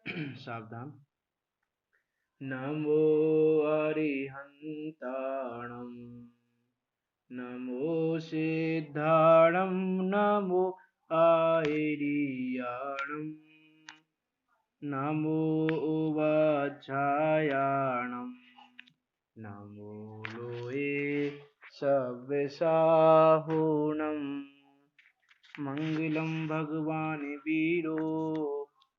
सावधान। नमो अरिहन्ताणं नमो सिद्धाणं नमो आयर्याणं नमो उवाध्यायाणं नमो लोये सव्यसाहुणं मंगलम भगवान वीरो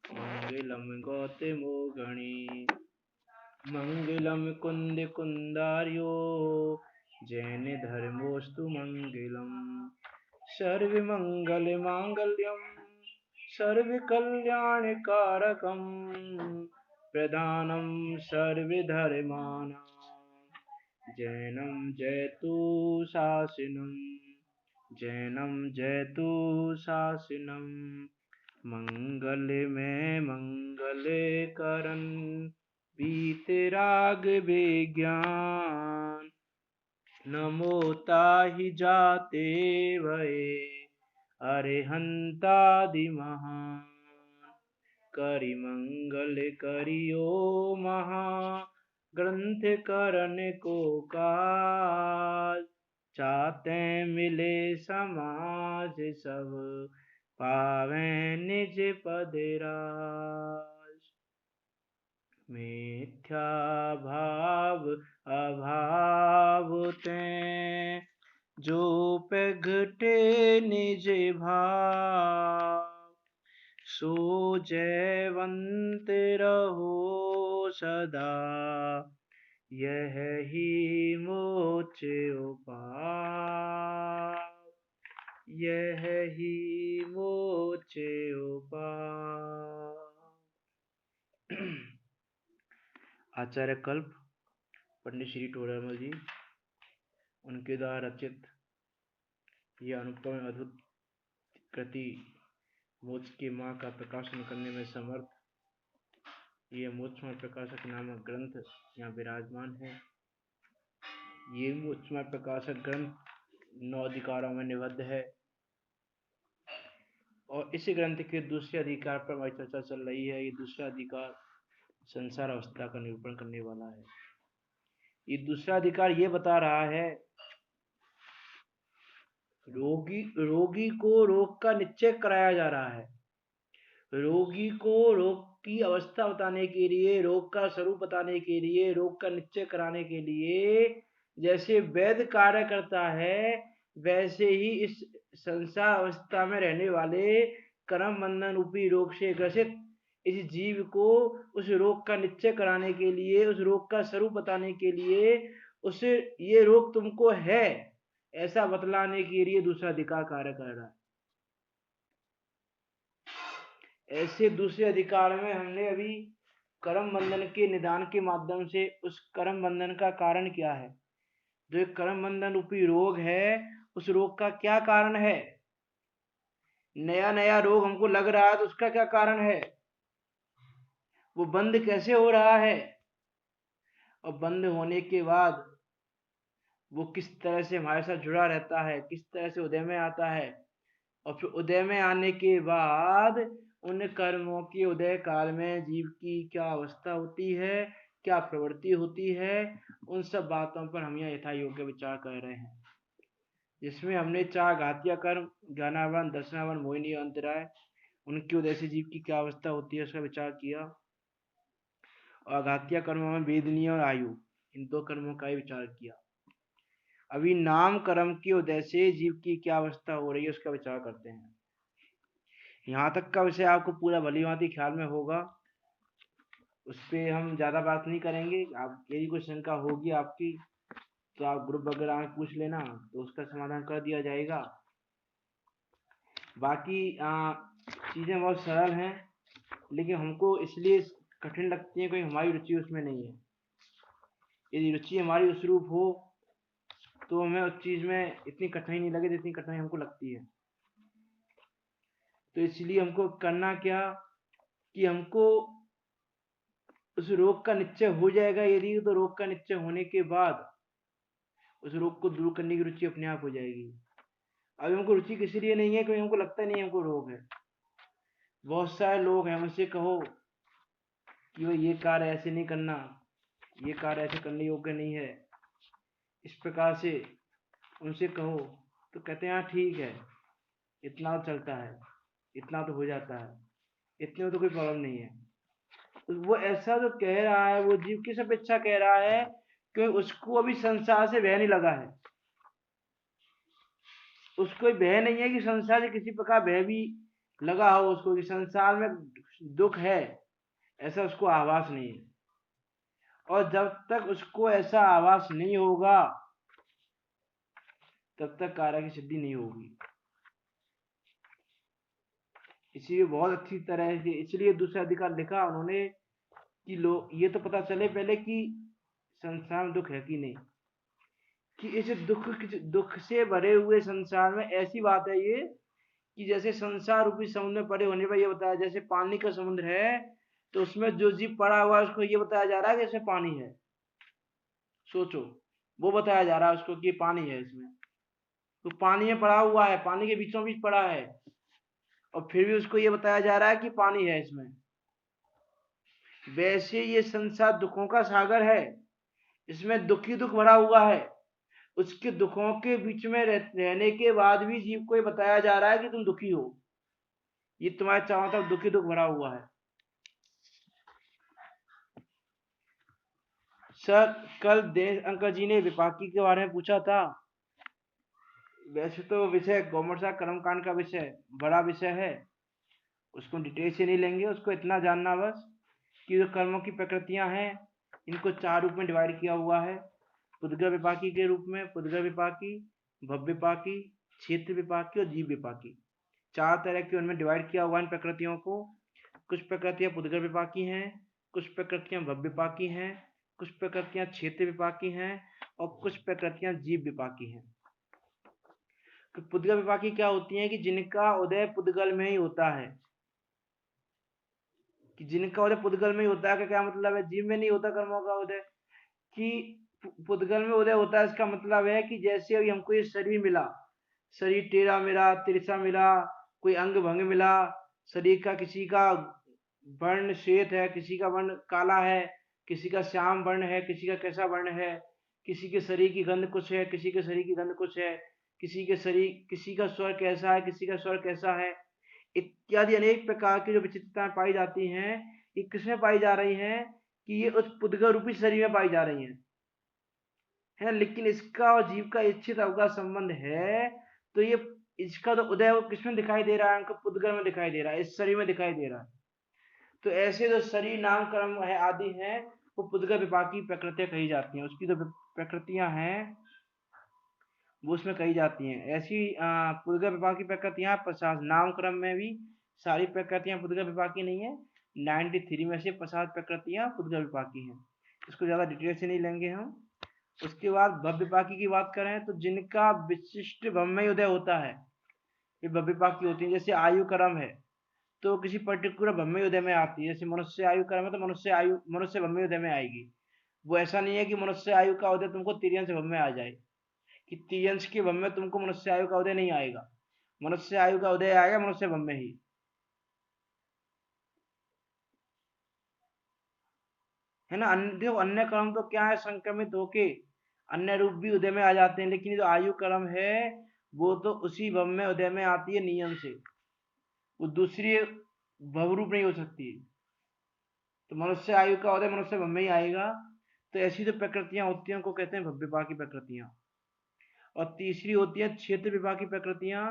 मंगलम गौतमो गणी मंगलम कुंद कुंदार्यो जैन धर्मोस्तु मंगलम सर्वमंगल मांगल्यम सर्वकल्याणकारकम प्रधानम सर्वधर्माणां जैनम जयतु शासनम जैनम जयतु शासनम मंगल में मंगल करन वीतराग विज्ञान नमो ताहि जाते भये अरिहंतादि महान करि मंगल करियो महा ग्रंथ करन को काज चाहते मिले समाज सब पावे निज पदराज मिथ्या भाव अभाव ते जो प्रगटे निज भाव सो जयवंत रहो सदा यह ही मोक्ष उपाय यह ही मोक्ष उपाय। आचार्य कल्प पंडित श्री टोडरमल जी उनके द्वारा रचित यह अनुपम अद्भुत कृति मोक्ष के मार्ग का प्रकाशन करने में समर्थ ये मोक्षमय प्रकाशक नामक ग्रंथ यहाँ विराजमान है। ये मोक्षमय प्रकाशक ग्रंथ 9 अधिकारों में निबद्ध है और इसी ग्रंथ के दूसरे अधिकार पर हमारी चर्चा चल रही है। ये दूसरा अधिकार संसार अवस्था का निरूपण करने वाला है। ये दूसरा अधिकार ये बता रहा है रोगी को रोग का निश्चय कराया जा रहा है। रोगी को रोग की अवस्था बताने के लिए, रोग का स्वरूप बताने के लिए, रोग का निश्चय कराने के लिए जैसे वैद्य कार्य करता है, वैसे ही इस संसार अवस्था में रहने वाले कर्म बंधन रूपी रोग से ग्रसित इस जीव को उस रोग का निश्चय कराने के लिए, उस रोग का स्वरूप बताने के लिए, उसे ये रोग तुमको है ऐसा बतलाने के लिए दूसरा अधिकार कार्य कर रहा है। ऐसे दूसरे अधिकार में हमने अभी कर्म बंधन के निदान के माध्यम से उस कर्म बंधन का कारण क्या है, जो एक कर्म बंधन रूपी रोग है, उस रोग का क्या कारण है। नया नया रोग हमको लग रहा है तो उसका क्या कारण है, वो बंद कैसे हो रहा है, और बंद होने के बाद वो किस तरह से हमारे साथ जुड़ा रहता है, किस तरह से उदय में आता है, और फिर उदय में आने के बाद उन कर्मों के उदय काल में जीव की क्या अवस्था होती है, क्या प्रवृत्ति होती है, उन सब बातों पर हम यहाँ यथा योग्य विचार कर रहे हैं। जिसमें हमने 4 घातीय कर्म, ज्ञानावरण, दर्शनावरण, मोहिनी, अंतराय, उनके उदय से जीव की क्या अवस्था होती है उसका विचार किया। और घातीय कर्मों में वेदनीय और आयु, इन 2 कर्मों का ही विचार किया। अभी नाम कर्म के उदय से जीव की क्या अवस्था हो रही है उसका विचार करते हैं। यहाँ तक का विषय आपको पूरा भली भांति ख्याल में होगा, उस पर हम ज़्यादा बात नहीं करेंगे। आप यदि कोई शंका होगी आपकी तो आप ग्रुप वगैरह में पूछ लेना, तो उसका समाधान कर दिया जाएगा। बाकी चीज़ें बहुत सरल हैं, लेकिन हमको इसलिए कठिन लगती हैं क्योंकि हमारी रुचि उसमें नहीं है। यदि रुचि हमारी उस रूप हो तो हमें उस चीज़ में इतनी कठिनाई नहीं लगे जितनी कठिनाई हमको लगती है। तो इसलिए हमको करना क्या कि हमको उस रोग का निश्चय हो जाएगा यदि, तो रोग का निश्चय होने के बाद उस रोग को दूर करने की रुचि अपने आप हो जाएगी। अभी हमको रुचि किसी लिए नहीं है क्योंकि हमको लगता नहीं हमको रोग है। बहुत सारे लोग हैं, मुझसे कहो कि भाई ये कार्य ऐसे नहीं करना, ये कार्य ऐसे करने योग्य नहीं है, इस प्रकार से उनसे कहो, तो कहते हैं हाँ ठीक है, इतना तो चलता है, इतना तो हो जाता है, इतने में तो कोई प्रॉब्लम नहीं है। तो वो ऐसा जो कह रहा है वो जीव किस अपेक्षा कह रहा है, क्योंकि उसको अभी संसार से भय नहीं लगा है। उसको भय नहीं है कि संसार से किसी प्रकार भय भी लगा हो उसको, कि संसार में दुख है, ऐसा उसको आभास नहीं है। और जब तक उसको ऐसा आभास नहीं होगा तब तक कार्य की सिद्धि नहीं होगी। इसीलिए बहुत अच्छी तरह से, इसलिए दूसरा अधिकार लिखा उन्होंने कि लोग ये तो पता चले पहले कि संसार में दुख है कि नहीं, कि इस दुख से भरे हुए संसार में ऐसी बात है ये, कि जैसे संसार रूपी समुद्र में पड़े होने पर यह बताया, जैसे पानी का समुद्र है तो उसमें जो जीव पड़ा हुआ है उसको ये बताया जा रहा है कि इसमें पानी है। सोचो, वो बताया जा रहा है उसको कि पानी है इसमें, तो पानी में पड़ा हुआ है, पानी के बीचों बीच पड़ा है, और फिर भी उसको ये बताया जा रहा है कि पानी है इसमें। वैसे ये संसार दुखों का सागर है, इसमें दुख ही दुख भरा हुआ है। उसके दुखों के बीच में रहने के बाद भी जीव को ये बताया जा रहा है कि तुम दुखी हो, ये तुम्हारे चारों तरफ दुखी दुख भरा हुआ है। सर, कल देश अंकल जी ने विपाकी के बारे में पूछा था। वैसे तो विषय कॉमर्स का कर्मकांड का विषय बड़ा विषय है, उसको डिटेल से नहीं लेंगे, उसको इतना जानना बस कि जो कर्मों की प्रकृतियां हैं इनको 4 रूप में डिवाइड किया हुआ है। पुद्गल विपाकी के रूप में पुद्गल विपाकी, भव्य विपाकी, क्षेत्र विपाकी और जीव विपाकी, 4 तरह के उनमें डिवाइड किया हुआ इन प्रकृतियों को। कुछ प्रकृतियां पुद्गल विपाकी हैं, कुछ प्रकृतियां भव्य विपाकी हैं, कुछ प्रकृतियां क्षेत्र विपाकी हैं और कुछ प्रकृतियां जीव विपाकी हैं। तो पुद्गल विपाकी क्या होती हैं, कि जिनका उदय पुद्गल में ही होता है। कि जिनका उदय पुद्गल में ही होता है, का क्या मतलब है, जीव में नहीं होता कर्मों का उदय। कि पुद्गल में उदय होता है, इसका मतलब है कि जैसे अभी हमको ये शरीर मिला, शरीर टेढ़ा मिला, तिरछा मिला, कोई अंग भंग मिला, शरीर का किसी का वर्ण श्वेत है, किसी का वर्ण काला है, किसी का श्याम वर्ण है, किसी का कैसा वर्ण है, किसी के शरीर की गंध कुछ है, किसी के शरीर की गंध कुछ है, किसी का स्वर कैसा है, किसी का स्वर कैसा है, इत्यादि अनेक प्रकार की जो विचित्रताएं पाई जाती हैं, ये किसमें पाई जा रही हैं, कि ये उस पुद्गल रूपी शरीर में पाई जा रही हैं, है ना। लेकिन इसका और जीव का इच्छित अवगाह संबंध है, तो ये इसका तो उदय वो किसमें दिखाई दे रहा है, हमको पुद्गल में दिखाई दे रहा है, इस शरीर में दिखाई दे रहा है। तो ऐसे जो शरीर नाम कर्म है आदि हैं, वो पुद्गल विपाकी प्रकृतियां कही जाती हैं, उसकी जो प्रकृतियां हैं वो उसमें कही जाती हैं। ऐसी पुद्गल विपाकी प्रकृतियां प्रसाद नाम क्रम में भी सारी प्रकृतियां पुद्गल विपाकी नहीं है, 93 में से 50 प्रकृतियां पुद्गल विपाकी हैं। इसको ज्यादा डिटेल से नहीं लेंगे हम। उसके बाद भव्य विपाकी की बात करें तो जिनका विशिष्ट ब्रह्मय उदय होता है, ये भव्य विपाकी होती है। जैसे आयु कर्म है तो किसी पर्टिकुलर ब्रह्मय उदय में आती है, जैसे मनुष्य आयु कर्म है तो मनुष्य ब्रह्मय उदय में आएगी। वो ऐसा नहीं है कि मनुष्य आयु का उदय तुमको तिर्यंश ब्रह्म में आ जाए, कि तिर्यंश के ब्रह्म में तुमको मनुष्य आयु का उदय नहीं आएगा, मनुष्य आयु का उदय आएगा मनुष्य ब्रह्म में ही, है ना। देखो अन्य कर्म तो क्या है, संक्रमित होके अन्य रूप भी उदय में आ जाते हैं, लेकिन जो आयु कर्म है वो तो उसी भव में उदय में आती है नियम से, वो दूसरी भव रूप नहीं हो सकती। तो मनुष्य आयु का उदय मनुष्य भव में ही आएगा। तो ऐसी जो प्रकृतियां होती हैं उनको कहते हैं भव्य विपाकी प्रकृतियां। और तीसरी होती है क्षेत्र विपाकी प्रकृतियां,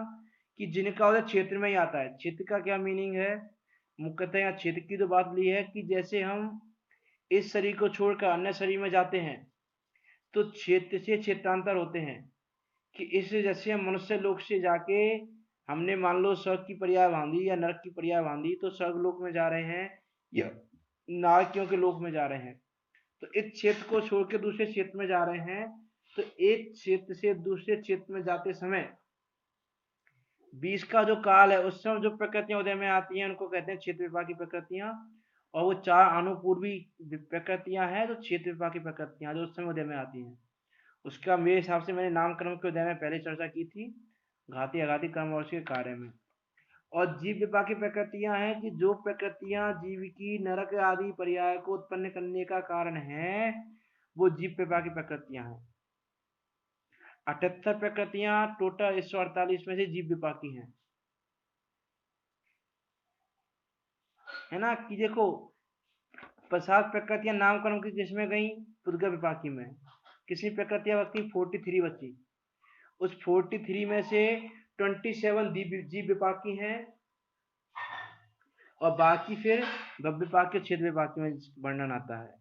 कि जिनका उदय क्षेत्र में ही आता है। क्षेत्र का क्या मीनिंग है, मुख्यतः यहाँ क्षेत्र की तो बात ली है, कि जैसे हम इस शरीर को छोड़कर अन्य शरीर में जाते हैं तो क्षेत्र से क्षेत्रांतर होते हैं, कि इस जैसे हम मनुष्य लोक से जाके हमने मान लो स्वर्ग की पर्याय बांधी या नरक की पर्याय बांधी, तो स्वर्ग लोक में जा रहे हैं या नारकियों के लोक में जा रहे हैं। तो एक क्षेत्र को छोड़ के दूसरे क्षेत्र में जा रहे हैं, तो एक क्षेत्र से दूसरे क्षेत्र में जाते समय बीच का जो काल है उस समय जो प्रकृतियां उदय में आती हैं उनको कहते हैं क्षेत्र विपाकी प्रकृतियां। और वो 4 अनुपूर्वी प्रकृतियां हैं जो क्षेत्र विपाकी प्रकृतियां जो उस समय उदय में आती हैं। उसका मेरे हिसाब से मैंने नामकरण के उदय में पहले चर्चा की थी, घाती अघाती कर्म और उसके कार्य में। और जीव विपाकी प्रकृतियां हैं कि जो प्रकृतियां जीव की नरक आदि पर्याय को उत्पन्न करने का कारण है, वो जीव विपाकी प्रकृतियां हैं। 78 प्रकृतियां टोटल 148 में से जीव विपाकी हैं, है ना। कि देखो 50 प्रकृतियां नामकरण की किसमें गई, पुद्गल विपाकी में। कितनी प्रकृतियां बची, 43 बची। उस 43 में से 27 जीव विपाकी हैं और बाकी फिर भव विपाकी और क्षेत्र विपाकी में वर्णन आता है।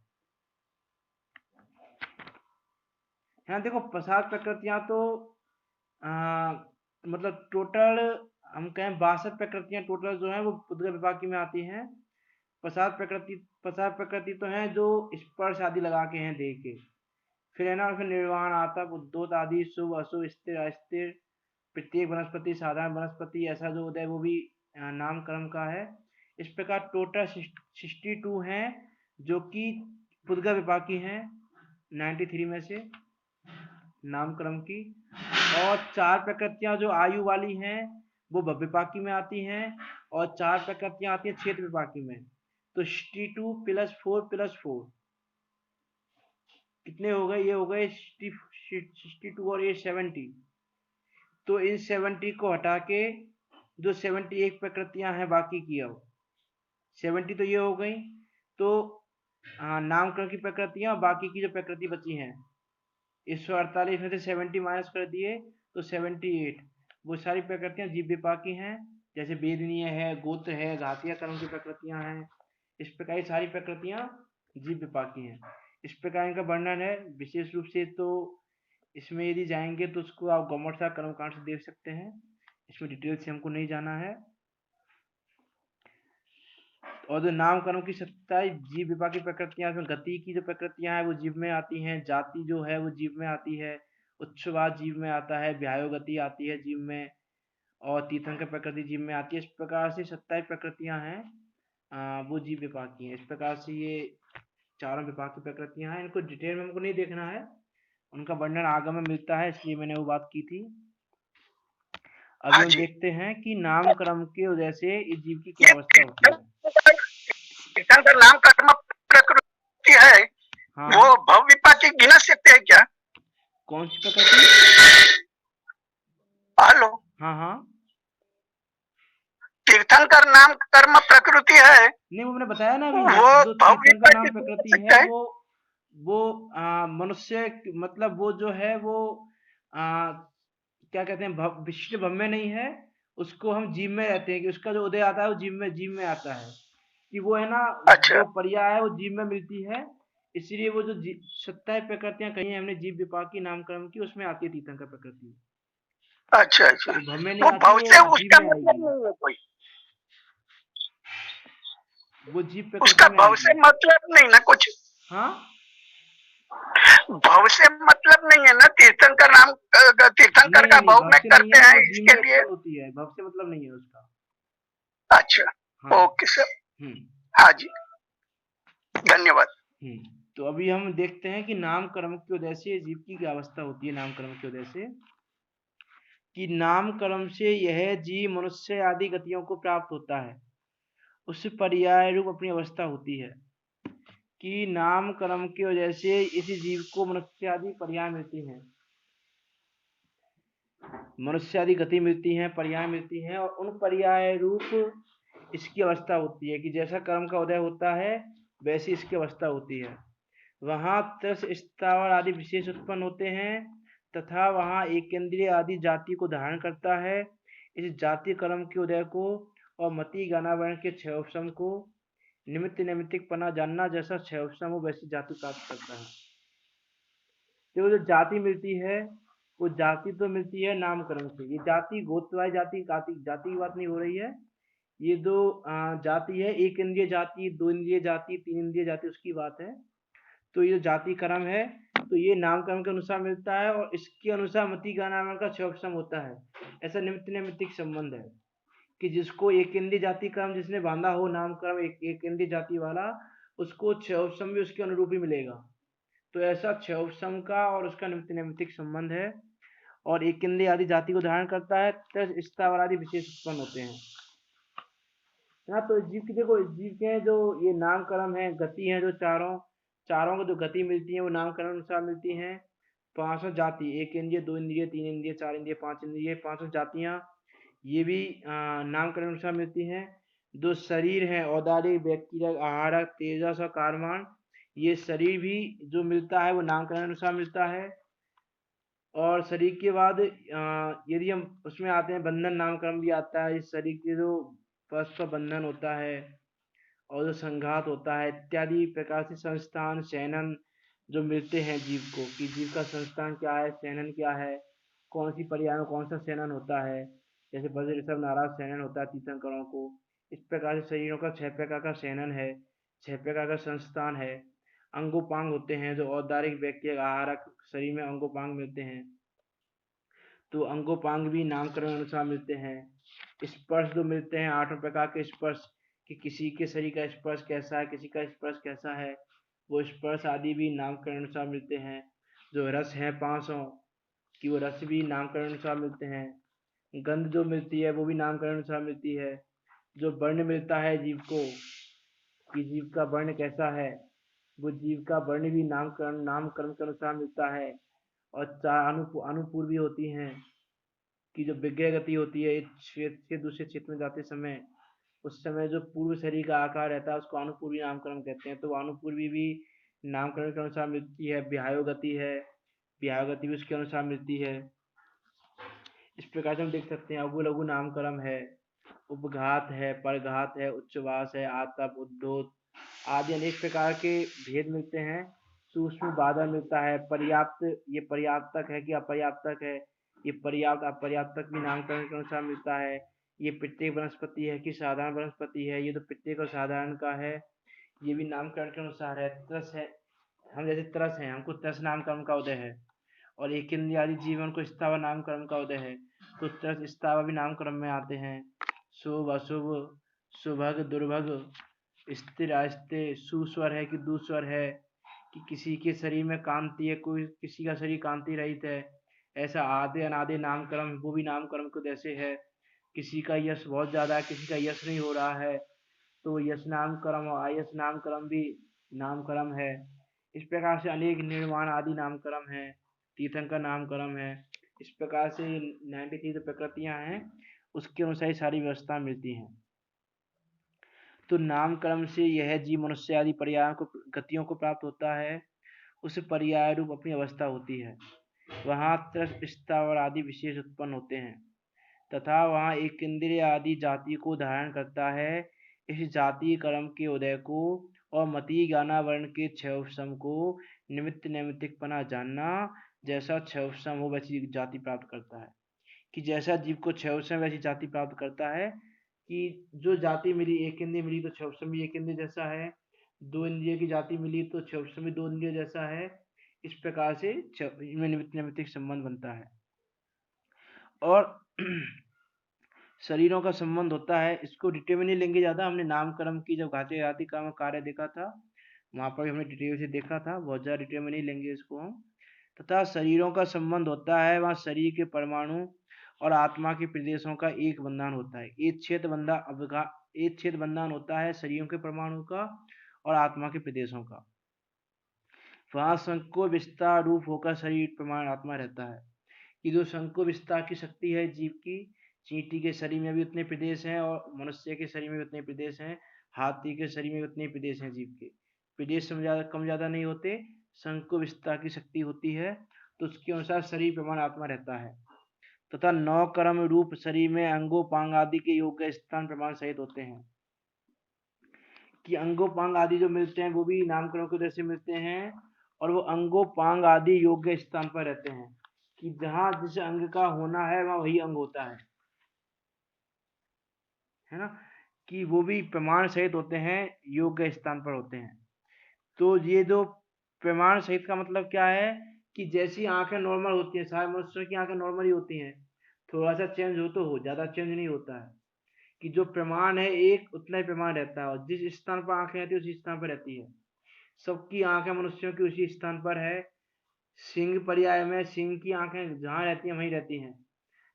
देखो 50 प्रकृतियां तो मतलब टोटल हम कहें 62 प्रकृतियां टोटल जो है वो पुद्गल विपाकी में आती हैं। 50 प्रकृति तो हैं जो स्पर्श आदि लगा के हैं देह के। फिर है ना, फिर निर्वाण आता, उद्योत आदि, शुभ अशुभ, स्थिर अस्थिर, प्रत्येक वनस्पति, साधारण वनस्पति, ऐसा जो उदय वो भी नामकरण का है। इस प्रकार टोटल 62 हैं जो कि पुद्गल विपाकी हैं 93 में से नामकरण की। और 4 प्रकृतियां जो आयु वाली हैं वो भव विपाकी में आती हैं और 4 प्रकृतियां आती हैं क्षेत्र विपाकी में। तो 62 + 4 + 4 कितने हो गए, ये हो गए 62 और ये 70। तो इन 70 को हटा के जो 71 प्रकृतियां हैं बाकी की, अब 70 तो ये हो गई। तो नामकरण की प्रकृतियां, बाकी की जो प्रकृति बची हैं 148 में से 70 माइनस कर दिए तो 78, वो सारी प्रकृतियां जीव विपाकी हैं। जैसे वेदनीय है, गोत्र है, घातिया कर्म की प्रकृतियां हैं। इस प्रकार की सारी प्रकृतियां जीव विपाकी हैं। इस प्रकार इनका वर्णन है विशेष रूप से। तो इसमें यदि जाएंगे तो उसको आप गौमोत्साह कर्मकांड से देख सकते हैं, इसमें डिटेल से हमको नहीं जाना है। और जो नामकरण की 27 जीव विपाकी प्रकृतियां, इसमें गति की जो प्रकृतियां हैं वो जीव में आती हैं, जाति जो है वो जीव में आती है, उच्छ्वास जीव में आता है, व्यायो गति आती है जीव में, और तीर्थंकर प्रकृति जीव में आती है। इस प्रकार से 27 प्रकृतियां हैं वो जीव विपाकी हैं। इस प्रकार से ये चारों विपाक की प्रकृतियां हैं। इनको डिटेल में हमको नहीं देखना है, उनका वर्णन आगे में मिलता है, इसलिए मैंने वो बात की थी। अभी हम देखते हैं कि नामकरण के वजह से इस जीव की क्या अवस्था होती है। तीर्थंकर नाम कर्म प्रकृति है, हाँ। वो भव विपाकी गिना सकते हैं क्या? कौन सी प्रकृति? हेलो, हाँ तीर्थंकर नाम कर्म प्रकृति है। नहीं, वो मैंने बताया ना अभी, वो जो तीर्थंकर नाम प्रकृति है वो मनुष्य, मतलब वो जो है वो क्या कहते हैं, विशिष्ट भव में नहीं है, उसको हम जीव में रहते हैं कि उसका जो उदय आता है वो जीव में आता है, कि वो है ना। अच्छा। जो पर्याय है वो जीव में मिलती है, इसलिए वो जो 27 प्रकृतियां कही हैं हमने जीव विपाकी नामकरण की, उसमें आती है तीर्थंकर प्रकृति। अच्छा, भव में नहीं आती, वो जीव में आएगी। वो जीव प्रकृति उसका भव से मतलब नहीं ना कुछ। हाँ, भव से मतलब नहीं है ना, तीर्थंकर नाम तीर्थंकर का भव में करते हैं, इसके लिए होती है, भव से मतलब नहीं है उसका। अच्छा, हाँ। ओके सर, हाँ जी, धन्यवाद। तो अभी हम देखते हैं कि नामकरण की वजह से जीव की क्या अवस्था होती है। नामकरण की वजह से, कि नामकरण से यह जीव मनुष्य आदि गतियों को प्राप्त होता है, उससे पर्याय रूप अपनी अवस्था होती है। कि नामकरण की वजह से इसी जीव को मनुष्य आदि पर्याय मिलती हैं, मनुष्य आदि गति मिलती है, पर्याय मिलती है, और उन पर्याय रूप इसकी अवस्था होती है कि जैसा कर्म का उदय होता है वैसी इसकी अवस्था होती है। वहां तस स्थावर आदि विशेष उत्पन्न होते हैं तथा वहां एक इंद्रिय आदि जाति को धारण करता है। इस जाति कर्म के उदय को और मति ज्ञानावरण के क्षयोपशम को निमित्त नैमित्तिक पना जानना जैसा क्षयोपशम हो वैसी जाति प्राप्त करता है। तो जो जाति मिलती है वो जाति तो मिलती है नामकरण से। ये जाति गोत्रवाय जाति की बात नहीं हो रही है, ये दो जाति है, एक इंद्रिय जाति, दो इंद्रिय जाति, तीन इंद्रिय जाति, उसकी बात है। तो ये जाति कर्म है, तो ये नामकरण के अनुसार मिलता है और इसके अनुसार मति का नाम का क्षयोपशम होता है। ऐसा निमित्त नैमित्तिक संबंध है कि जिसको एक इंद्रिय जाति कर्म जिसने बांधा हो नामकरण एक इंद्रिय जाति वाला, उसको क्षयोपशम भी उसके अनुरूप ही मिलेगा। तो ऐसा क्षयोपशम का और उसका निमित्त नैमित्तिक संबंध है, और एक इंद्रिय आदि जाति को धारण करता है, तब स्थावर आदि विशेष उत्पन्न होते हैं। हाँ, तो जीव की देखो, जीव के जो ये नाम कर्म है, गति है, जो चारों चारों को जो गति मिलती है वो नामकरण अनुसार मिलती हैं। पांचों जाति, एक इंद्रिय, दो इंद्रिय, तीन इंद्रिय, चार इंद्रिय, पांच इंद्रिय, पांचों जातियां, ये भी नामकरण अनुसार मिलती हैं। जो शरीर है, औदारिक, व्यक्तिगत, आहारक, तेजस और कारमान, ये शरीर भी जो मिलता है वो नामकरण अनुसार मिलता है। और शरीर के बाद यदि हम उसमें आते हैं, बंधन नामकरण भी आता है। इस शरीर के जो परस्पर बंधन होता है और जो संघात होता है इत्यादि प्रकार से संस्थान, शयनन जो मिलते हैं जीव को, कि जीव का संस्थान क्या है, शयनन क्या है, कौन सी पर्याय में कौन सा शयनन होता है। जैसे वज्र ऋषभ नाराज शयनन होता है तीर्थंकरों को। इस प्रकार से शरीरों का 6 प्रकार का शयनन है, 6 प्रकार का संस्थान है। अंगोपांग होते हैं जो औदारिक, व्यक्ति, आहारक, शरीर में अंगोपांग मिलते हैं, तो अंगोपांग भी नामकरण अनुसार मिलते हैं। स्पर्श जो मिलते हैं, 8 प्रकार के स्पर्श, कि किसी के शरीर का स्पर्श कैसा है, किसी का स्पर्श कैसा है, वो स्पर्श आदि भी नामकरण अनुसार मिलते हैं। जो रस है 500, कि वो रस भी नामकरण अनुसार मिलते हैं। गंध जो मिलती है वो भी नामकरण अनुसार मिलती है। जो वर्ण मिलता है जीव को, कि जीव का वर्ण कैसा है, वो जीव का वर्ण भी नामकरण के अनुसार मिलता है। और चार अनुपूर्वी होती हैं, कि जो विज्ञा गति होती है, एक क्षेत्र से दूसरे क्षेत्र में जाते समय, उस समय जो पूर्व शरीर का आकार रहता है उसको अनुपूर्वी नामकरण कहते हैं। तो वो अनुपूर्वी भी नामकरण के अनुसार मिलती है। ब्याह्यो गति है, ब्याह्यो गति भी उसके अनुसार मिलती है। इस प्रकार से हम देख सकते हैं अगु लघु नामकरण है, उपघात है, परघात है, उच्चवास है, आतप, उद्धोत आदि अनेक प्रकार के भेद मिलते हैं। सूक्ष्म बाधा मिलता है। पर्याप्त, ये पर्याप्तक है कि अपर्याप्तक है, ये पर्याप्त अपर्याप्तक भी नामकरण के अनुसार मिलता है। ये प्रत्येक वनस्पति है कि साधारण वनस्पति है, ये तो प्रत्येक और साधारण का है, ये भी नामकरण के अनुसार है। तरस है, हम जैसे तरस हैं, हमको तरस नामकरण का उदय है। और एक इंद्रिय आदि जीवन को स्थावर नामकरण का उदय है, तो तरस स्थावर भी नामकरण में आते हैं। शुभ अशुभ, सुभग दुर्भग, स्थिर अस्थिर, सुस्वर है कि दुस्वर है, कि किसी के शरीर में कांति है, कोई किसी का शरीर कांति रहित है, ऐसा आधे अनादि नामकरण वो भी नामकरण को जैसे है। किसी का यश बहुत ज्यादा है, किसी का यश नहीं हो रहा है, तो यश नामकरण और आयस नामकरण भी नामकरण है। इस प्रकार से अनेक निर्माण आदि नामकरण है, तीर्थंकर नामकरण है। इस प्रकार से 93 जो प्रकृतियां हैं उसके अनुसार ही सारी व्यवस्था मिलती हैं। तो नामकरण से यह जीव मनुष्य आदि पर्यायों को, गतियों को प्राप्त होता है। उस पर्याय रूप अपनी अवस्था होती है, वहाँ त्रस, स्थावर आदि विशेष उत्पन्न होते हैं, तथा वहाँ एक इंद्रिय आदि जाति को धारण करता है। इस जाति कर्म के उदय को और मति ज्ञाना वर्ण के 6 को निमित्त नैमित्तिकपना जानना, जैसा 6 हो वैसी जाति प्राप्त करता है। कि जैसा जीव को 6 वैसी जाति प्राप्त करता है, कि जो जाति मिली, एक इंद्रिय मिली तो 6 भी एक इंद्रिय जैसा है, दो इंद्रिय की जाति मिली तो 6 भी दो इंद्रिय जैसा है। इस प्रकार से इनमें निमित्त नैमित्तिक संबंध बनता है। और शरीरों का संबंध होता है, इसको डिटेल में नहीं लेंगे ज़्यादा। हमने नामकरण की जब घाते घाती का कार्य देखा था, वहाँ पर भी हमने डिटेल से देखा था, बहुत ज़्यादा डिटेल में नहीं लेंगे इसको हम। तथा शरीरों का संबंध होता है, वहाँ शरीर के परमाणु और आत्मा के प्रदेशों का एक बंधन होता है। एक छेद बंधन होता है शरीरों के परमाणु का और आत्मा के प्रदेशों का। वहाँ संको विस्तार रूप होकर शरीर प्रमाण आत्मा रहता है, कि जो संको विस्तार की शक्ति है जीव की, चींटी के शरीर में भी उतने प्रदेश हैं और मनुष्य के शरीर में भी उतने प्रदेश हैं, हाथी के शरीर में भी उतने प्रदेश हैं। जीव के प्रदेश से ज़्यादा कम ज़्यादा नहीं होते, संको विस्तार की शक्ति होती है, तो उसके अनुसार शरीर प्रमाण आत्मा रहता है। तथा 9 कर्म रूप शरीर में अंगोपांग आदि के योग्य स्थान प्रमाण सहित होते हैं, कि अंगोपांग आदि जो मिलते हैं वो भी नामकरण को जैसे मिलते हैं, और वो अंगोपांग आदि योग्य स्थान पर रहते हैं, कि जहाँ जिस अंग का होना है वहाँ वही अंग होता है ना, कि वो भी प्रमाण सहित होते हैं, योग्य स्थान पर होते हैं। तो ये जो प्रमाण सहित का मतलब क्या है, कि जैसी आंखें नॉर्मल होती हैं, सारे मनुष्यों की आंखें नॉर्मल ही होती हैं, थोड़ा सा चेंज हो तो हो, ज्यादा चेंज नहीं होता है। कि जो प्रमाण है एक उतना ही प्रमाण रहता है, और जिस स्थान पर आंखें रहती है उसी स्थान पर रहती है। सबकी आंखें मनुष्यों की उसी स्थान पर है। सिंह पर्याय में सिंह की आंखें जहाँ रहती हैं वहीं रहती हैं,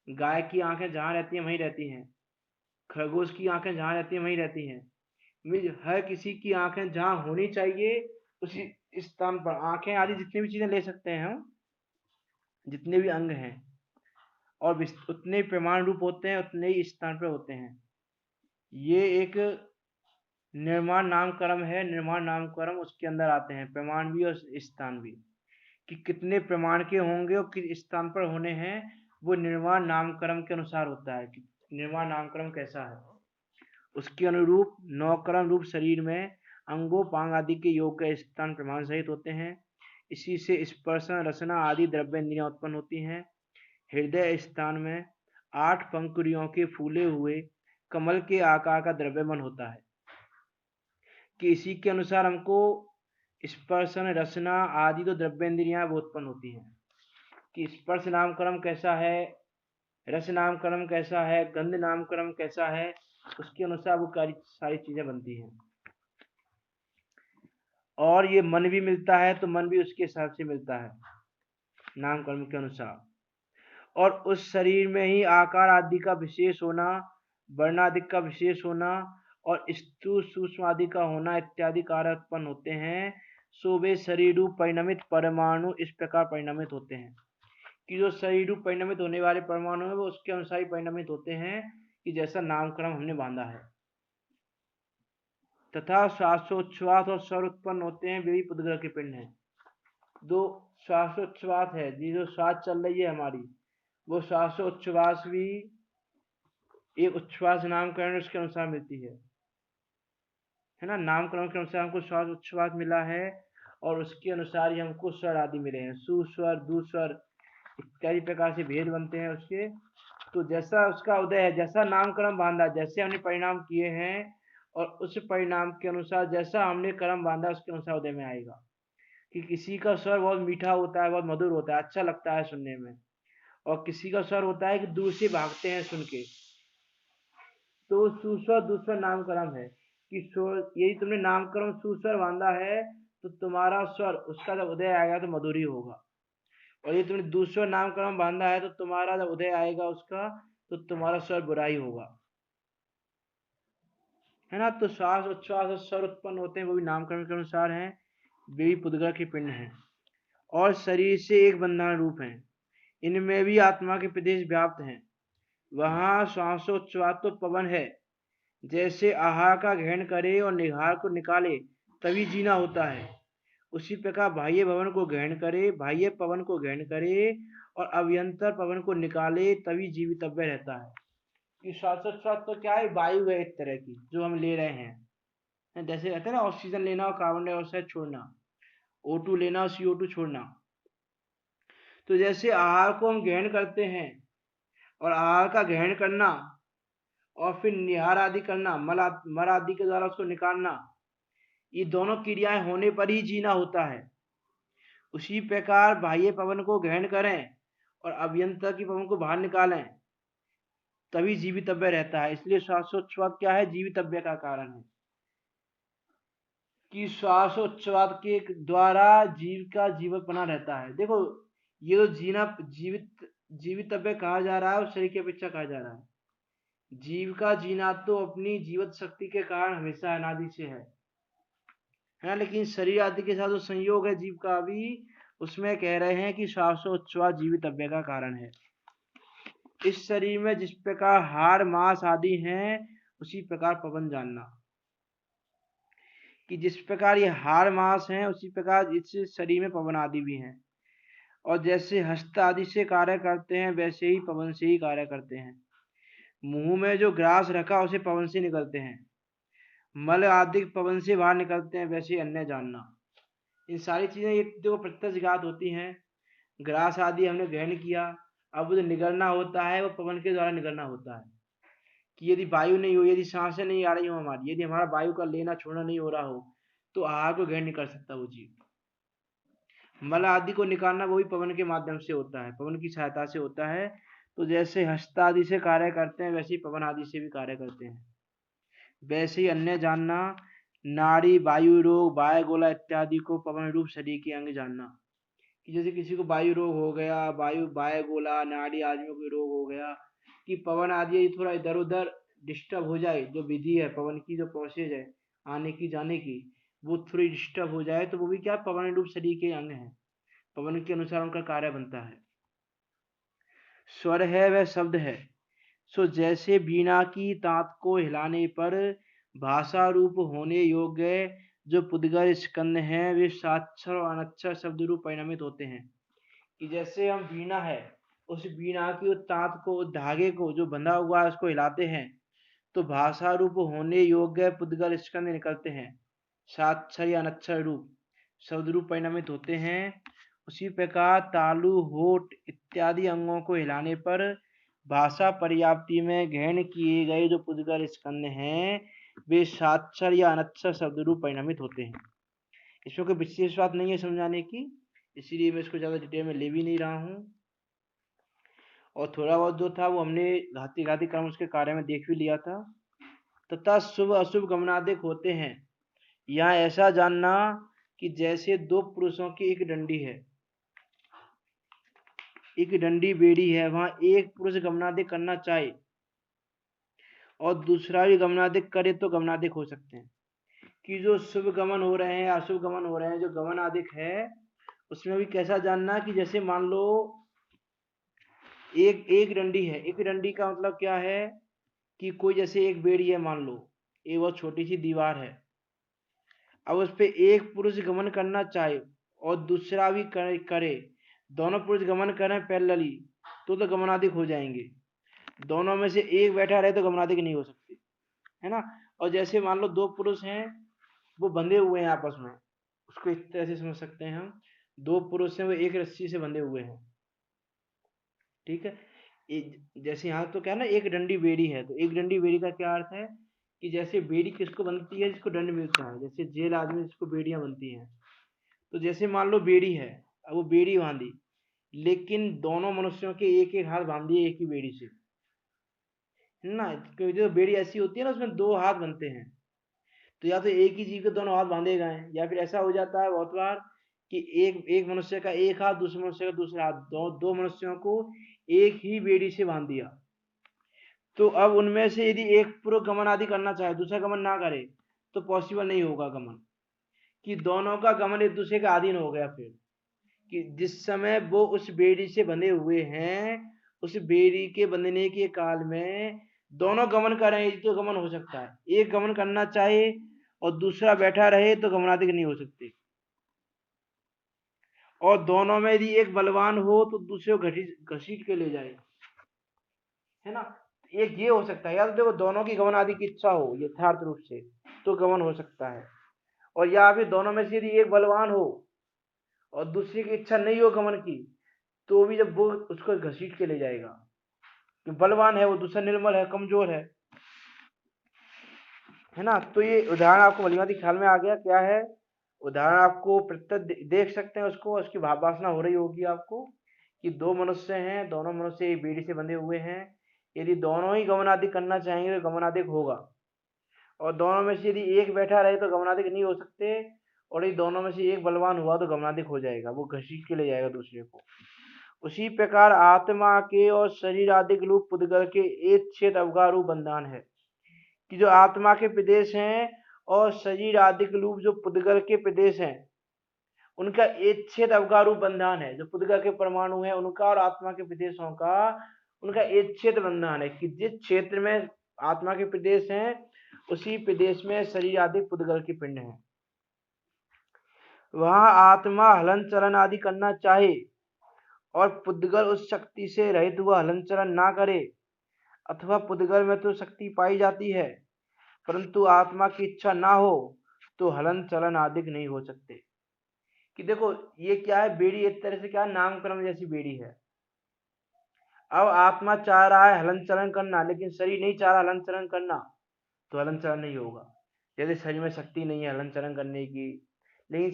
गाय की आंखें जहाँ रहती हैं वहीं रहती हैं, खरगोश की आंखें जहाँ रहती हैं वहीं रहती हैं। मीन्स हर किसी की आंखें जहाँ होनी चाहिए उसी स्थान पर आंखें आदि जितनी भी चीजें ले सकते हैं हम, जितने भी अंग हैं और उतने प्रमाण रूप होते हैं उतने ही स्थान पर होते हैं। ये एक निर्माण नामकरण है। निर्माण नामकरण उसके अंदर आते हैं प्रमाण भी और स्थान भी, कि कितने प्रमाण के होंगे और किस स्थान पर होने हैं, वो निर्माण नामकरण के अनुसार होता है कि निर्माण नामकरण कैसा है। उसके अनुरूप नौकरण रूप शरीर में अंगों पांग आदि के योग का स्थान प्रमाण सहित होते हैं। इसी से स्पर्शन रसना आदि द्रव्य इंद्रियां उत्पन्न होती हैं। हृदय स्थान में 8 पंखुड़ियों के फूले हुए कमल के आकार का द्रव्यमन होता है, कि इसी के अनुसार हमको स्पर्शन रसना आदि तो द्रव्येंद्रियां वो उत्पन्न होती हैं। कि स्पर्श नामकरण कैसा है, रस नामकरण कैसा है, गंध नामकरण कैसा है, उसके अनुसार वो सारी चीजें बनती हैं। और ये मन भी मिलता है तो मन भी उसके हिसाब से मिलता है नामकरण के अनुसार। और उस शरीर में ही आकार आदि का विशेष होना, वर्ण आदि का विशेष होना और स्थूल सूक्ष्म आदि का होना इत्यादि कारक उत्पन्न होते हैं। सो वे शरीर रूप परिणमित परमाणु इस प्रकार परिणमित होते हैं, कि जो शरीर रूप परिणमित होने वाले परमाणु है वो उसके अनुसार ही परिणमित होते हैं, कि जैसा नामकरण हमने बांधा है। तथा श्वासोच्छ्वास और स्वर उत्पन्न होते हैं, वे भी पुद्गल के पिंड हैं। दो श्वासोच्छ्वास है, जी जो श्वास चल रही है हमारी, वो श्वासोच्छ्वास भी एक उच्छ्वास नामकरण उसके अनुसार मिलती है ना। नामकरण के अनुसार हमको श्वासोच्छ्वास मिला है और उसके अनुसार ही हमको स्वर आदि मिले हैं, सुस्वर दुस्वर इत्यादि प्रकार से भेद बनते हैं उसके। तो जैसा उसका उदय है, जैसा नामकरण बांधा, जैसे हमने परिणाम किए हैं और उस परिणाम के अनुसार जैसा हमने कर्म बांधा उसके अनुसार उदय में आएगा। कि किसी का स्वर बहुत मीठा होता है, बहुत मधुर होता है, अच्छा लगता है सुनने में, और किसी का स्वर होता है कि दूर से भागते हैं सुन के, तो सुस्वर दुस्वर नामकरण है। कि यदि तुमने नामकरण सुस्वर बांधा है तो तुम्हारा स्वर उसका जब उदय आएगा तो मधुर ही होगा, और यदि तुमने दूसरा नामकरण बांधा है तो तुम्हारा जब उदय आएगा उसका तो तुम्हारा स्वर बुरा ही होगा, है ना। तो श्वास उच्छ्वास और स्वर उत्पन्न होते हैं, वो भी नामकरण के अनुसार हैं, वे भी पुद्गल के पिंड हैं और शरीर से एक बंधन रूप हैं। इनमें भी आत्मा के प्रदेश व्याप्त हैं। वहां श्वासोच्छ्वास तो पवन है, जैसे आहार का ग्रहण करे और निहार को निकाले तभी जीना होता है, उसी प्रकार बाह्य भवन को ग्रहण करे, बाह्य पवन को ग्रहण करे और अभ्यंतर पवन को निकाले तभी जीवितव्य रहता है। कि श्वासोच्छ्वास तो क्या है, वायु है एक तरह की जो हम ले रहे हैं। जैसे कहते हैं ना ऑक्सीजन लेना और कार्बन डाइऑक्साइड छोड़ना, O2 लेना और CO2 छोड़ना। तो जैसे आहार को हम ग्रहण करते हैं और आहार का ग्रहण करना और फिर निहार आदि करना, मल आदि के द्वारा उसको निकालना, ये दोनों क्रियाएं होने पर ही जीना होता है। उसी प्रकार बाह्य पवन को ग्रहण करें और अभ्यंतर की पवन को बाहर निकालें तभी जीवितव्य रहता है। इसलिए श्वासोच्छ्वास क्या है, जीवितव्य का कारण है। कि श्वासोच्छ्वास के द्वारा जीव का जीवन बना रहता है। देखो ये जो जीना जीवितव्य कहा जा रहा है उस शरीर की अपेक्षा कहा जा रहा है। जीव का जीना तो अपनी जीवित शक्ति के कारण हमेशा अनादि से है ना, लेकिन शरीर आदि के साथ जो संयोग है जीव का भी, उसमें कह रहे हैं कि श्वासोच्छ्वास जीवितव्य का कारण है। इस शरीर में जिस प्रकार हाड़ मांस आदि हैं उसी प्रकार पवन जानना, कि जिस प्रकार ये हाड़ मांस हैं उसी प्रकार इस शरीर में पवन आदि भी हैं, और जैसे हस्त आदि से कार्य करते हैं वैसे ही पवन से ही कार्य करते हैं। मुंह में जो ग्रास रखा उसे पवन से निकलते हैं, मल आदि पवन से बाहर निकलते हैं, वैसे ही अन्य जानना। इन सारी चीजें ये जो प्रत्यक्ष ज्ञात होती हैं। ग्रास आदि हमने ग्रहण किया, अब जो निगलना होता है वो पवन के द्वारा निगलना होता है। कि यदि वायु नहीं हो, यदि सांसें नहीं आ रही हो हमारी, यदि हमारा वायु का लेना छोड़ना नहीं हो रहा हो तो आहार को ग्रहण नहीं कर सकता वो जीव। मल आदि को निकालना वो भी पवन के माध्यम से होता है, पवन की सहायता से होता है। तो जैसे हस्त आदि से कार्य करते हैं वैसे ही पवन आदि से भी कार्य करते हैं। वैसे ही अन्य जानना, नाड़ी वायु रोग बाह्य गोला इत्यादि को पवन रूप शरीर के अंग जानना। कि जैसे किसी को वायु रोग हो गया, वायु बाह्य गोला नाड़ी आदि में कोई रोग हो गया, कि पवन आदि थोड़ा इधर उधर डिस्टर्ब हो जाए, जो विधि है पवन की, जो प्रोसेस है आने की जाने की, वो थोड़ी डिस्टर्ब हो जाए तो वो भी क्या पवन रूप शरीर के अंग है, पवन के अनुसार उनका कार्य बनता है। स्वर है वह शब्द है, सो जैसे वीणा की तात को हिलाने पर भाषा रूप होने योग्य जो पुद्गल स्कंद हैं वे साक्षर और अनक्षर शब्द रूप परिणमित होते हैं। कि जैसे हम वीणा है, उस वीणा की तात को, धागे को जो बंधा हुआ है उसको हिलाते हैं तो भाषा रूप होने योग्य पुद्गल स्कंद निकलते हैं, साक्षर या अनक्षर रूप शब्द रूप परिणमित होते हैं। उसी प्रकार तालु, होठ इत्यादि अंगों को हिलाने पर भाषा पर्याप्ति में ग्रहण किए गए जो पुद्गल स्कंद हैं वे साक्षर या अनक्षर शब्द रूप परिणमित होते हैं। इसमें कोई विशेष बात नहीं है समझाने की, इसीलिए मैं इसको ज्यादा डिटेल में ले भी नहीं रहा हूँ। और थोड़ा बहुत जो था वो हमने घाती घाती क्रम उसके कार्य में देख भी लिया था। तथा शुभ अशुभ गमनादिक होते हैं। यहाँ ऐसा जानना कि जैसे दो पुरुषों की एक डंडी है, एक डंडी बेड़ी है, वहां एक पुरुष गमनादिक करना चाहे और दूसरा भी गमनादिक करे तो गमनादिक हो सकते हैं। कि जो शुभ गमन हो रहे हैं, अशुभ गमन हो रहे हैं, जो गमन आदिक है उसमें भी कैसा जानना कि जैसे मान लो एक एक डंडी है, एक डंडी का मतलब क्या है कि कोई जैसे एक बेड़ी है मान लो, एक बहुत छोटी सी दीवार है, अब उस पे एक पुरुष गमन करना चाहे और दूसरा भी करे, दोनों पुरुष गमन करें पैरेलली तो गमनादिक हो जाएंगे। दोनों में से एक बैठा रहे तो गमनादिक नहीं हो सकते, है ना। और जैसे मान लो दो पुरुष हैं, वो बंधे हुए हैं आपस में, उसको इस तरह से समझ सकते हैं हम, दो पुरुष हैं वो एक रस्सी से बंधे हुए हैं, ठीक है। जैसे यहाँ तो क्या है ना, एक डंडी बेड़ी है, तो एक डंडी बेड़ी का क्या अर्थ है कि जैसे बेड़ी किसको बनती है, जिसको दंड मिलता है, जैसे जेल आदमी जिसको बेड़ियां बनती हैं, तो जैसे मान लो बेड़ी है, अब वो बेड़ी बांधी, लेकिन दोनों मनुष्यों के एक एक हाथ बांध दिए एक ही बेड़ी से, है ना। क्योंकि जो बेड़ी ऐसी होती है ना उसमें दो हाथ बनते हैं, तो या तो एक ही जीव के दोनों हाथ बांधे गए, या फिर ऐसा हो जाता है बहुत बार कि एक एक मनुष्य का एक हाथ, दूसरे मनुष्य का दूसरा हाथ, दो मनुष्यों को एक ही बेड़ी से बांध दिया। तो अब उनमें से यदि एक पुरुष गमन आदि करना चाहे, दूसरा गमन ना करे तो पॉसिबल नहीं होगा गमन, कि दोनों का गमन एक दूसरे का अधीन हो गया। फिर कि जिस समय वो उस बेड़ी से बंधे हुए हैं, उस बेड़ी के बंधने के काल में दोनों गमन कर रहे हैं तो गमन हो सकता है, एक गमन करना चाहे और दूसरा बैठा रहे तो गमनादिक नहीं हो सकते। और दोनों में यदि एक बलवान हो तो दूसरे को घसीट के ले जाए, है ना। एक ये हो सकता है, या तो देखो दोनों की गमन आदि की इच्छा हो यथार्थ रूप से तो गमन हो सकता है, और या फिर दोनों में से यदि एक बलवान हो और दूसरे की इच्छा नहीं हो गमन की, तो भी जब वो उसको घसीट के ले जाएगा, कि बलवान है वो, दूसरा निर्मल है, कमजोर है ना। तो ये उदाहरण आपको भलीभांति ख्याल में आ गया क्या है, उदाहरण आपको प्रत्यक्ष देख सकते हैं उसको, उसकी भाव वासना हो रही होगी आपको कि दो मनुष्य हैं, दोनों मनुष्य एक बेड़ी से बंधे हुए हैं, यदि दोनों ही गमनादिक करना चाहेंगे तो गमनादिक होगा, और दोनों में से यदि एक बैठा रहे तो गमनादिक नहीं हो सकते, और यदि दोनों में से एक बलवान हुआ तो गमनादिक हो जाएगा, वो घसीट के ले जाएगा दूसरे को। उसी प्रकार आत्मा के और शरीर आदि रूप पुद्गल के एक छेद अवगारू बंधन है, कि जो आत्मा के प्रदेश हैं और शरीर आदि रूप जो पुद्गल के प्रदेश हैं उनका एक छेद अवगारू बंधन है, जो पुद्गल के परमाणु है उनका और आत्मा के प्रदेशों का उनका एक छेद बंधन है, कि जिस क्षेत्र में आत्मा के प्रदेश हैं उसी प्रदेश में शरीर आदि पुद्गल के पिंड है। वहां आत्मा हलन चलन आदि करना चाहे और पुद्गल उस शक्ति से रहित हुआ हलन चलन ना करे, अथवा पुद्गल में तो शक्ति पाई जाती है परंतु आत्मा की इच्छा ना हो तो हलन चलन आदि नहीं हो सकते। कि देखो ये क्या है, बेड़ी एक तरह से क्या नामकरण जैसी बेड़ी है। अब आत्मा चाह रहा है हलन चलन करना, लेकिन शरीर नहीं चाह रहा हलन चलन करना, तो हलन चलन नहीं होगा। जैसे शरीर में शक्ति नहीं है हलन चलन करने की, लेकिन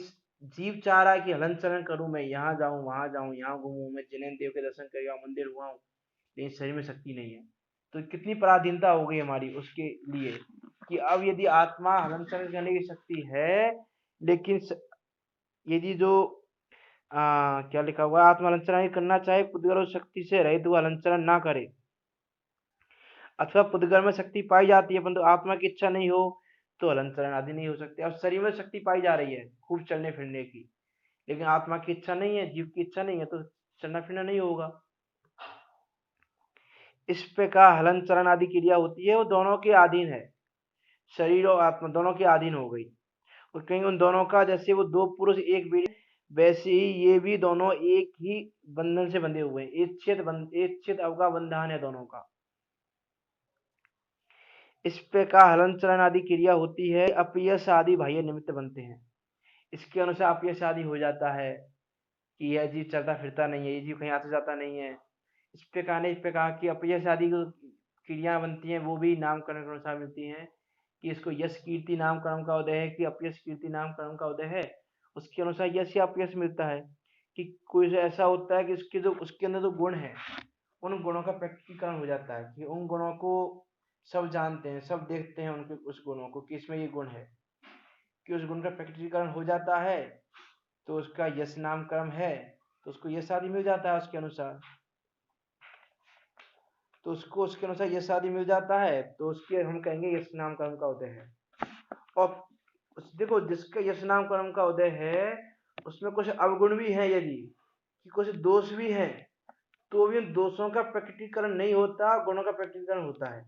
जीव चाह रहा है कि हलन चलन करूं, मैं यहाँ जाऊं वहां जाऊं, यहाँ घूमूं, मैं जिनेन्द्र देव के दर्शन कर मंदिर हुआ हूँ, लेकिन शरीर में शक्ति नहीं है, तो कितनी पराधीनता हो गई हमारी उसके लिए। कि अब यदि आत्मा हलन चलन करने की शक्ति है, लेकिन यदि जो क्या लिखा हुआ है, आत्मा हलन चलन करना चाहे पुद्गल शक्ति से रहित हुआ हलन चलन ना करे, अथवा पुद्गल में शक्ति पाई जाती है परंतु आत्मा की इच्छा नहीं हो तो हलन चलन आदि नहीं हो सकते। अब शरीर में शक्ति पाई जा रही है खूब चलने फिरने की, लेकिन आत्मा की इच्छा नहीं है, जीव की इच्छा नहीं है, तो चलना फिरना नहीं होगा। इस प्रकार हलन चलन आदि क्रिया होती है वो दोनों के अधीन है, शरीर और आत्मा दोनों के अधीन हो गई। और कहीं उन दोनों का जैसे वो दो पुरुष एक बीड़ी, वैसे ही ये भी दोनों एक ही बंधन से बंधे हुए हैं, एक अवगा बंधन है दोनों का। इस प्रकार हलन चलन आदि क्रिया होती है, अपयश आदि बाह्य निमित्त बनते हैं। इसके अनुसार अपयश आदि हो जाता है कि यह जीव चलता फिरता नहीं है, ये जीव कहीं आता जाता नहीं है। इस प्रकार की अपयश आदि क्रिया बनती हैं, वो भी नामकरण के अनुसार मिलती हैं कि इसको यश कीर्ति नाम कर्म का उदय है कि अपयश कीर्ति नाम कर्म का उदय है। उसके अनुसार यश या अपयश मिलता है कि कोई ऐसा होता है कि उसके अंदर जो गुण है उन गुणों का प्रकटीकरण हो जाता है कि उन गुणों को सब जानते हैं, सब देखते हैं उनके उस गुणों को कि इसमें ये गुण है, कि उस गुण का प्रकटीकरण हो जाता है तो उसका यश नाम कर्म है, तो उसको यश आदि मिल जाता है उसके अनुसार। तो उसको उसके अनुसार यश आदि मिल जाता है तो उसके हम कहेंगे यश नाम कर्म का उदय है। और देखो जिसका यश नाम कर्म का उदय है उसमें कुछ अवगुण भी हैं, यदि कि कुछ दोष भी हैं तो भी उन दोषों का प्रकटीकरण नहीं होता, गुणों का प्रकटीकरण होता है।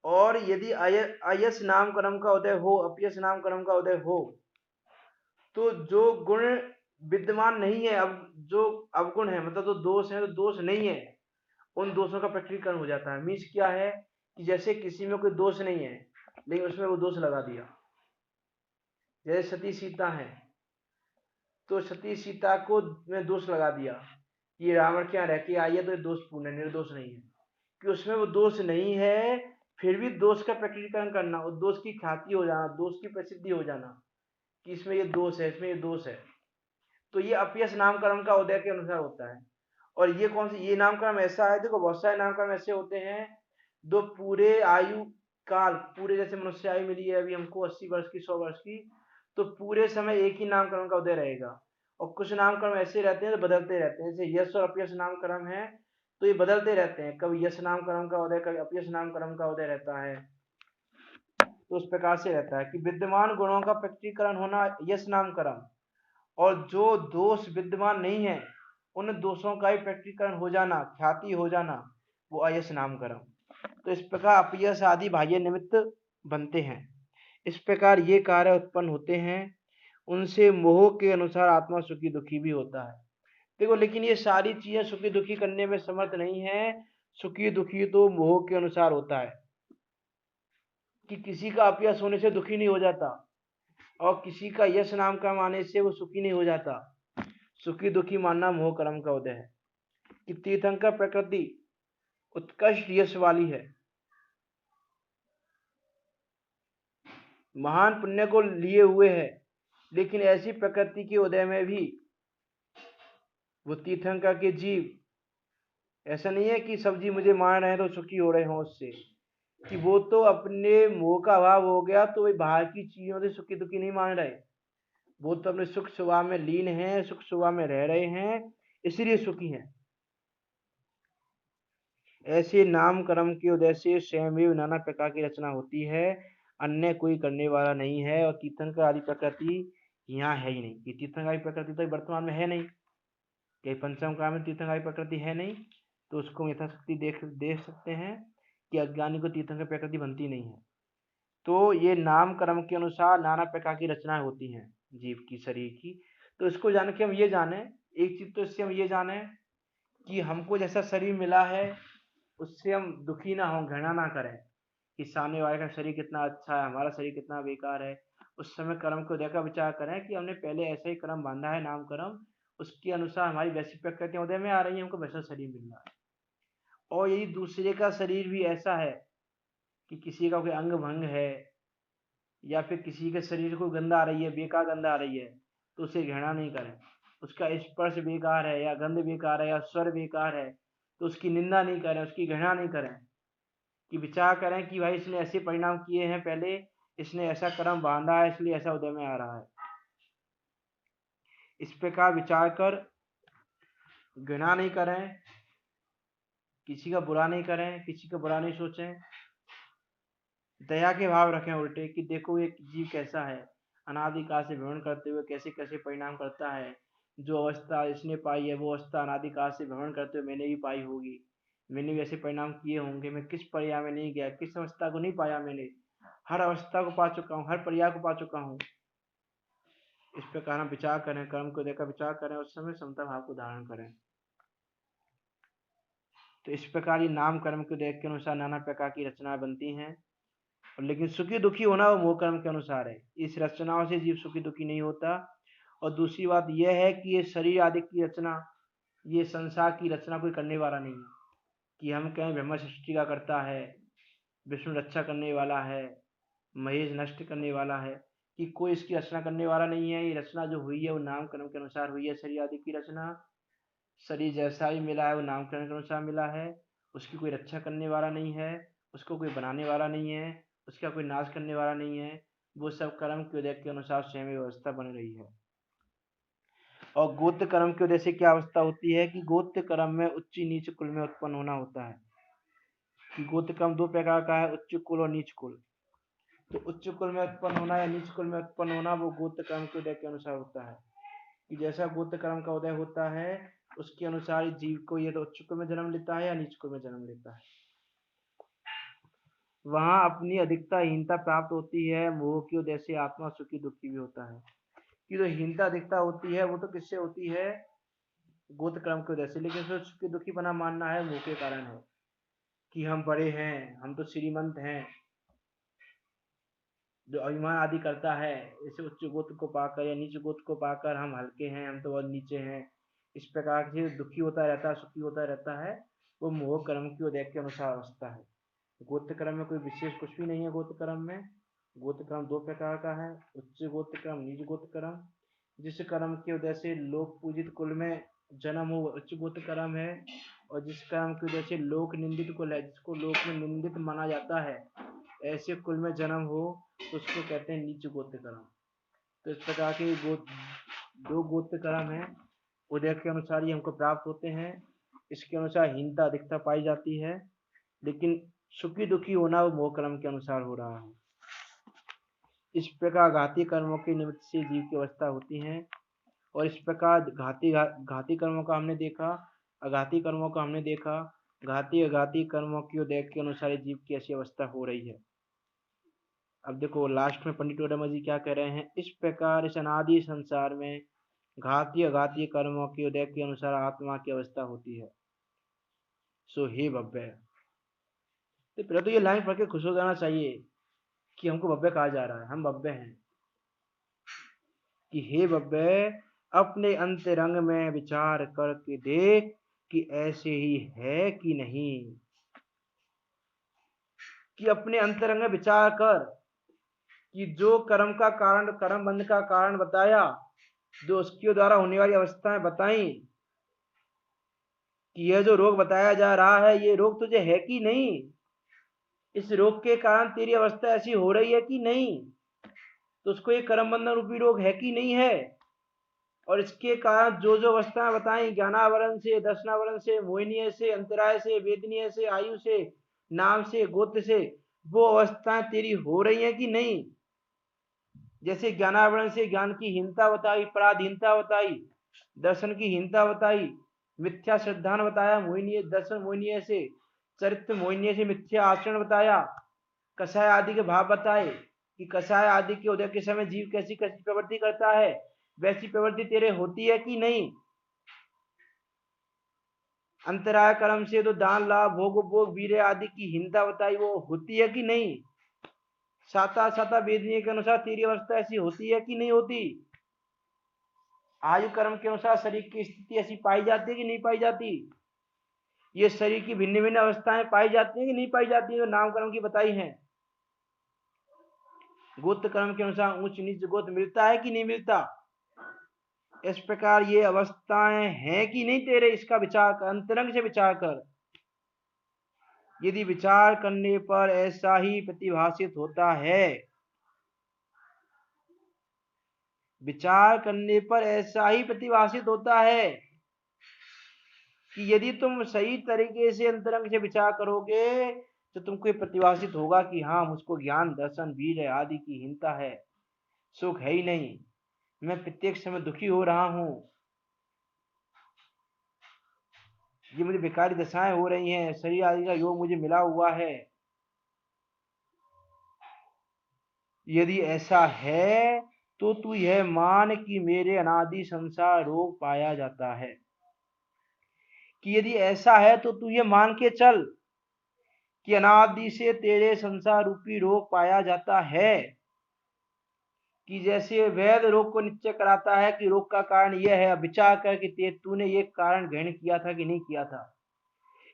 और यदि अयश नाम कर्म का उदय हो, अपयश नाम कर्म का उदय हो, तो जो गुण विद्यमान नहीं है, अब जो अवगुण है मतलब जो दोष है, तो दोष नहीं है, उन दोषों का प्रकटीकरण हो जाता है। मीन्स क्या है कि जैसे किसी में कोई दोष नहीं है लेकिन उसमें वो दोष लगा दिया, जैसे सती सीता है तो सती सीता को में दोष लगा दिया कि रावण क्या रह के आई है तो ये दोषपूर्ण है, निर्दोष नहीं है, कि उसमें वो दोष नहीं है, फिर भी दोष का प्रकटीकरण करना, उस दोष की ख्याति हो जाना, दोष की प्रसिद्धि हो जाना कि इसमें ये दोष है, इसमें ये दोष है, तो ये अपयश नाम कर्म का उदय के अनुसार होता है। और ये कौन सी ये नामकरण ऐसा है, देखो बहुत सारे नामकरण ऐसे होते हैं दो पूरे आयु काल, पूरे जैसे मनुष्य आयु मिली है अभी हमको 80 वर्ष की 100 वर्ष की, तो पूरे समय एक ही नामकरण का उदय रहेगा। और कुछ नामकरण ऐसे रहते हैं तो बदलते रहते हैं, जैसे यश और अपयश नामकरण है तो ये बदलते रहते हैं, कभी यश नामकरण का उदय कभी अपयश नामकरण का उदय रहता है। तो उस प्रकार से रहता है कि विद्यमान गुणों का प्रकटीकरण होना यश नामकरण, और जो दोष विद्यमान नहीं है उन दोषों का ही प्रकटीकरण हो जाना, ख्याति हो जाना, वो अयश नामकरण। तो इस प्रकार अपयश आदि बाह्य निमित्त बनते हैं। इस प्रकार ये कार्य उत्पन्न होते हैं, उनसे मोह के अनुसार आत्मा सुखी दुखी भी होता है। देखो लेकिन ये सारी चीजें सुखी दुखी करने में समर्थ नहीं है, सुखी दुखी तो मोह के अनुसार होता है कि किसी का अपयश होने से दुखी नहीं हो जाता और किसी का यश नाम कर्म आने से वो सुखी नहीं हो जाता। सुखी दुखी मानना मोह कर्म का उदय है कि तीर्थंकर प्रकृति उत्कृष्ट यश वाली है, महान पुण्य को लिए हुए है, लेकिन ऐसी प्रकृति के उदय में भी वो तीर्थंकर के जीव ऐसा नहीं है कि सब जीव मुझे मान रहे हैं तो सुखी हो रहे हों उससे, कि वो तो अपने मोह का अभाव हो गया तो वे बाहर की चीजों से सुखी दुखी नहीं मान रहे, वो तो अपने सुख स्वभाव में लीन हैं, सुख स्वभाव में रह रहे हैं, इसलिए सुखी हैं। ऐसे नाम कर्म के उदय से स्वयं भी नाना प्रकार की रचना होती है, अन्य कोई करने वाला नहीं है। और तीर्थंकर आदि प्रकृति यहाँ है ही नहीं, कि तीर्थंकर आदि प्रकृति तो वर्तमान में है नहीं, कि पंचम काल में तीर्थंकर आदि प्रकृति है नहीं, तो उसको यथाशक्ति देख सकते हैं कि अज्ञानी को तीर्थंकर प्रकृति बनती नहीं है। तो ये नाम कर्म के अनुसार नाना प्रकार की रचनाएं होती हैं जीव की, शरीर की। तो इसको जान के हम ये जाने, एक चीज तो इससे हम ये जाने कि हमको जैसा शरीर मिला है उससे हम दुखी ना हो, घृणा ना करें कि सामने वाले का शरीर कितना अच्छा है, हमारा शरीर कितना बेकार है। उस समय कर्म को देखकर विचार करें कि हमने पहले ऐसा ही कर्म बांधा है, नाम कर्म, उसके अनुसार हमारी वैसी प्रकृति उदय में आ रही है, हमको वैसा शरीर मिल रहा है। और यदि दूसरे का शरीर भी ऐसा है कि किसी का कोई अंग भंग है या फिर किसी के शरीर को गंध आ रही है, बेकार गंध आ रही है, तो उसे घृणा नहीं करें। उसका स्पर्श बेकार है या गंध बेकार है या स्वर बेकार है तो उसकी निंदा नहीं करें, उसकी घृणा नहीं करें, कि विचार करें कि भाई इसने ऐसे परिणाम किए हैं पहले, इसने ऐसा कर्म बांधा है इसलिए ऐसा उदय में आ रहा है। इस प्रकार विचार कर घृणा नहीं करें किसी का बुरा नहीं करें, किसी का बुरा नहीं सोचें, दया के भाव रखें उल्टे कि देखो ये जीव कैसा है, अनादि काल से भ्रमण करते हुए कैसे कैसे परिणाम करता है। जो अवस्था इसने पाई है वो अवस्था अनादि काल से भ्रमण करते हुए मैंने भी पाई होगी, मैंने भी ऐसे परिणाम किए होंगे। मैं किस पर्याय में नहीं गया, किस अवस्था को नहीं पाया मैंने, हर अवस्था को पा चुका हूँ, हर पर्याय को पा चुका हूँ। इस प्रकार हम विचार करें, कर्म को देखकर विचार करें, उस समय समता भाव को धारण करें। तो इस प्रकार ये नाम कर्म को देख के अनुसार नाना प्रकार की रचनाएं बनती हैं, लेकिन सुखी दुखी होना वो मोह कर्म के अनुसार है। इस रचनाओं से जीव सुखी दुखी नहीं होता। और दूसरी बात यह है कि ये शरीर आदि की रचना, ये संसार की रचना कोई करने वाला नहीं है कि हम कहें ब्रह्मा सृष्टि का करता है, विष्णु रक्षा करने वाला है, महेश नष्ट करने वाला है, कि कोई इसकी रचना करने वाला नहीं है। ये रचना जो हुई है वो नाम कर्म के अनुसार हुई है। शरीर आदि की रचना शरीर जैसा ही मिला है वो नामकरण के अनुसार मिला है। उसकी कोई रक्षा करने वाला नहीं है, उसको कोई बनाने वाला नहीं है, उसका कोई नाश करने वाला नहीं है। वो सब कर्म के उदय के अनुसार स्वयं व्यवस्था बन रही है। और गोत्र कर्म के उदय से क्या अवस्था होती है कि गोत्र कर्म में उच्च नीच कुल में उत्पन्न होना होता है। कि गोत्र कर्म दो प्रकार का है, उच्च कुल और नीच कुल। तो उच्च कुल में उत्पन्न होना या नीच कुल में उत्पन्न होना वो गोत्र कर्म के उदय के अनुसार होता है। कि जैसा गोत्र कर्म का उदय होता है उसके अनुसार जीव को ये तो उच्च कुल में जन्म लेता है या नीच कुल में जन्म लेता है। वहां अपनी अधिकता हीनता प्राप्त होती है। मोह की वजह से आत्मा सुखी दुखी भी होता है। कि जो हीनता अधिकता होती है वो तो किससे होती है, गोत्र कर्म की वजह से। लेकिन जो सुखी दुखी बना मानना है मोह के कारण है कि हम बड़े हैं, हम तो श्रीमंत हैं। जो अभिमान आदि करता है इसे उच्च गोत्र को पाकर या नीच गोत्र को पाकर, हम हल्के हैं, हम तो बहुत नीचे हैं, इस प्रकार से दुखी होता रहता है, सुखी होता रहता है। वो मोह कर्म की उदय के अनुसार अवस्था है। गोत्र कर्म में कोई विशेष कुछ भी नहीं है। गोत्र कर्म में गोत्र कर्म दो प्रकार का है, उच्च गोत्र कर्म, नीच गोत्र कर्म। जिस कर्म की वजह से लोक पूजित कुल में जन्म हो उच्च गोत्र कर्म है, और जिस कर्म की वजह से लोक निंदित कुल है, जिसको लोक में निंदित माना जाता है, ऐसे कुल में जन्म हो तो उसको कहते हैं नीच गोत्र कर्म। तो इस प्रकार के दो गोत्र कर्म है, उदय के अनुसार ये हमको प्राप्त होते हैं। इसके अनुसार हीनता अधिकता पाई जाती है, लेकिन सुखी दुखी होना वो मोह कर्म के अनुसार हो रहा है। इस प्रकार घाती कर्मों के निमित्त से जीव की अवस्था होती है। और इस प्रकार घाती कर्मों का हमने देखा, अघाती कर्मों का हमने देखा। घाती अघाती कर्मों की उदय के अनुसार जीव की ऐसी अवस्था हो रही है। अब देखो लास्ट में पंडित ओडामा जी क्या कह रहे हैं, इस प्रकार इस अनादि संसार में घाती अघाती कर्मों के उदय के अनुसार आत्मा की अवस्था होती है। सो हे भव्य, तो पहले तो ये लाइन पढ़ के खुश हो जाना चाहिए कि हमको भव्य कहा जा रहा है, हम भव्य हैं। कि हे भव्य, अपने अंतरंग में विचार करके देख कि ऐसे ही है कि नहीं। कि अपने अंतरंग में विचार कर कि जो कर्म का कारण, कर्म बंध का कारण बताया, जो उसके द्वारा होने वाली अवस्थाएं बताई, कि यह जो रोग बताया जा रहा है ये रोग तुझे है कि नहीं, इस रोग के कारण तेरी अवस्था ऐसी हो रही है कि नहीं, तो उसको ये कर्म बंधन रूपी रोग है कि नहीं है। और इसके कारण जो जो अवस्थाएं बताई, ज्ञानावरण से, दर्शनावरण से, मोहिनीय से, अंतराय से, वेदनीय से, आयु से, नाम से, गोत्र से, वो अवस्थाएं तेरी हो रही है कि नहीं। जैसे ज्ञानावरण से ज्ञान की हीनता बताई, पराधीनता बताई, दर्शन की हीनता बताई, मिथ्या श्रद्धान बताया, मोहिनीय दर्शन मोहिनीय से, चरित्र मोहिनीय से मिथ्या आचरण बताया, कषाय आदि के भाव बताए कि कषाय आदि के उदय के समय जीव कैसी कैसी प्रवृत्ति करता है, वैसी प्रवृत्ति तेरे होती है कि नहीं। अंतराय कर्म से तो दान लाभ भोग उपभोग वीर्य आदि की हीनता बताई, वो होती है कि नहीं। साता साता वेदनीय के अनुसार तेरी अवस्था ऐसी होती है कि नहीं होती। आयु कर्म के अनुसार शरीर की स्थिति ऐसी पाई जाती है कि नहीं पाई जाती। ये शरीर की भिन्न भिन्न अवस्थाएं पाई जाती है कि नहीं पाई जाती, जो नाम कर्म की बताई हैं। गोत्र कर्म के अनुसार ऊंच नीच गोत्र मिलता है कि नहीं मिलता। इस प्रकार ये अवस्थाएं हैं कि नहीं तेरे, इसका विचार कर, अंतरंग से विचार कर। यदि विचार करने पर ऐसा ही प्रतिभाषित होता है, विचार करने पर ऐसा ही प्रतिभाषित होता है कि यदि तुम सही तरीके से अंतरंग से विचार करोगे तो तुमको ये प्रतिभाषित होगा कि हाँ, मुझको ज्ञान दर्शन वीर आदि की हीनता है, सुख है ही नहीं, मैं प्रत्येक समय दुखी हो रहा हूं, ये मुझे बेकारी दशाएं हो रही हैं, शरीर आदि का योग मुझे मिला हुआ है। यदि ऐसा है तो तू यह मान कि मेरे अनादि संसार रोग पाया जाता है। कि यदि ऐसा है तो तू ये मान के चल कि अनादि से तेरे संसार रूपी रोग पाया जाता है। कि जैसे वैद्य रोग को निश्चय कराता है कि रोग का कारण यह है, विचार कर कि तूने ये कारण ग्रहण किया था कि नहीं किया था,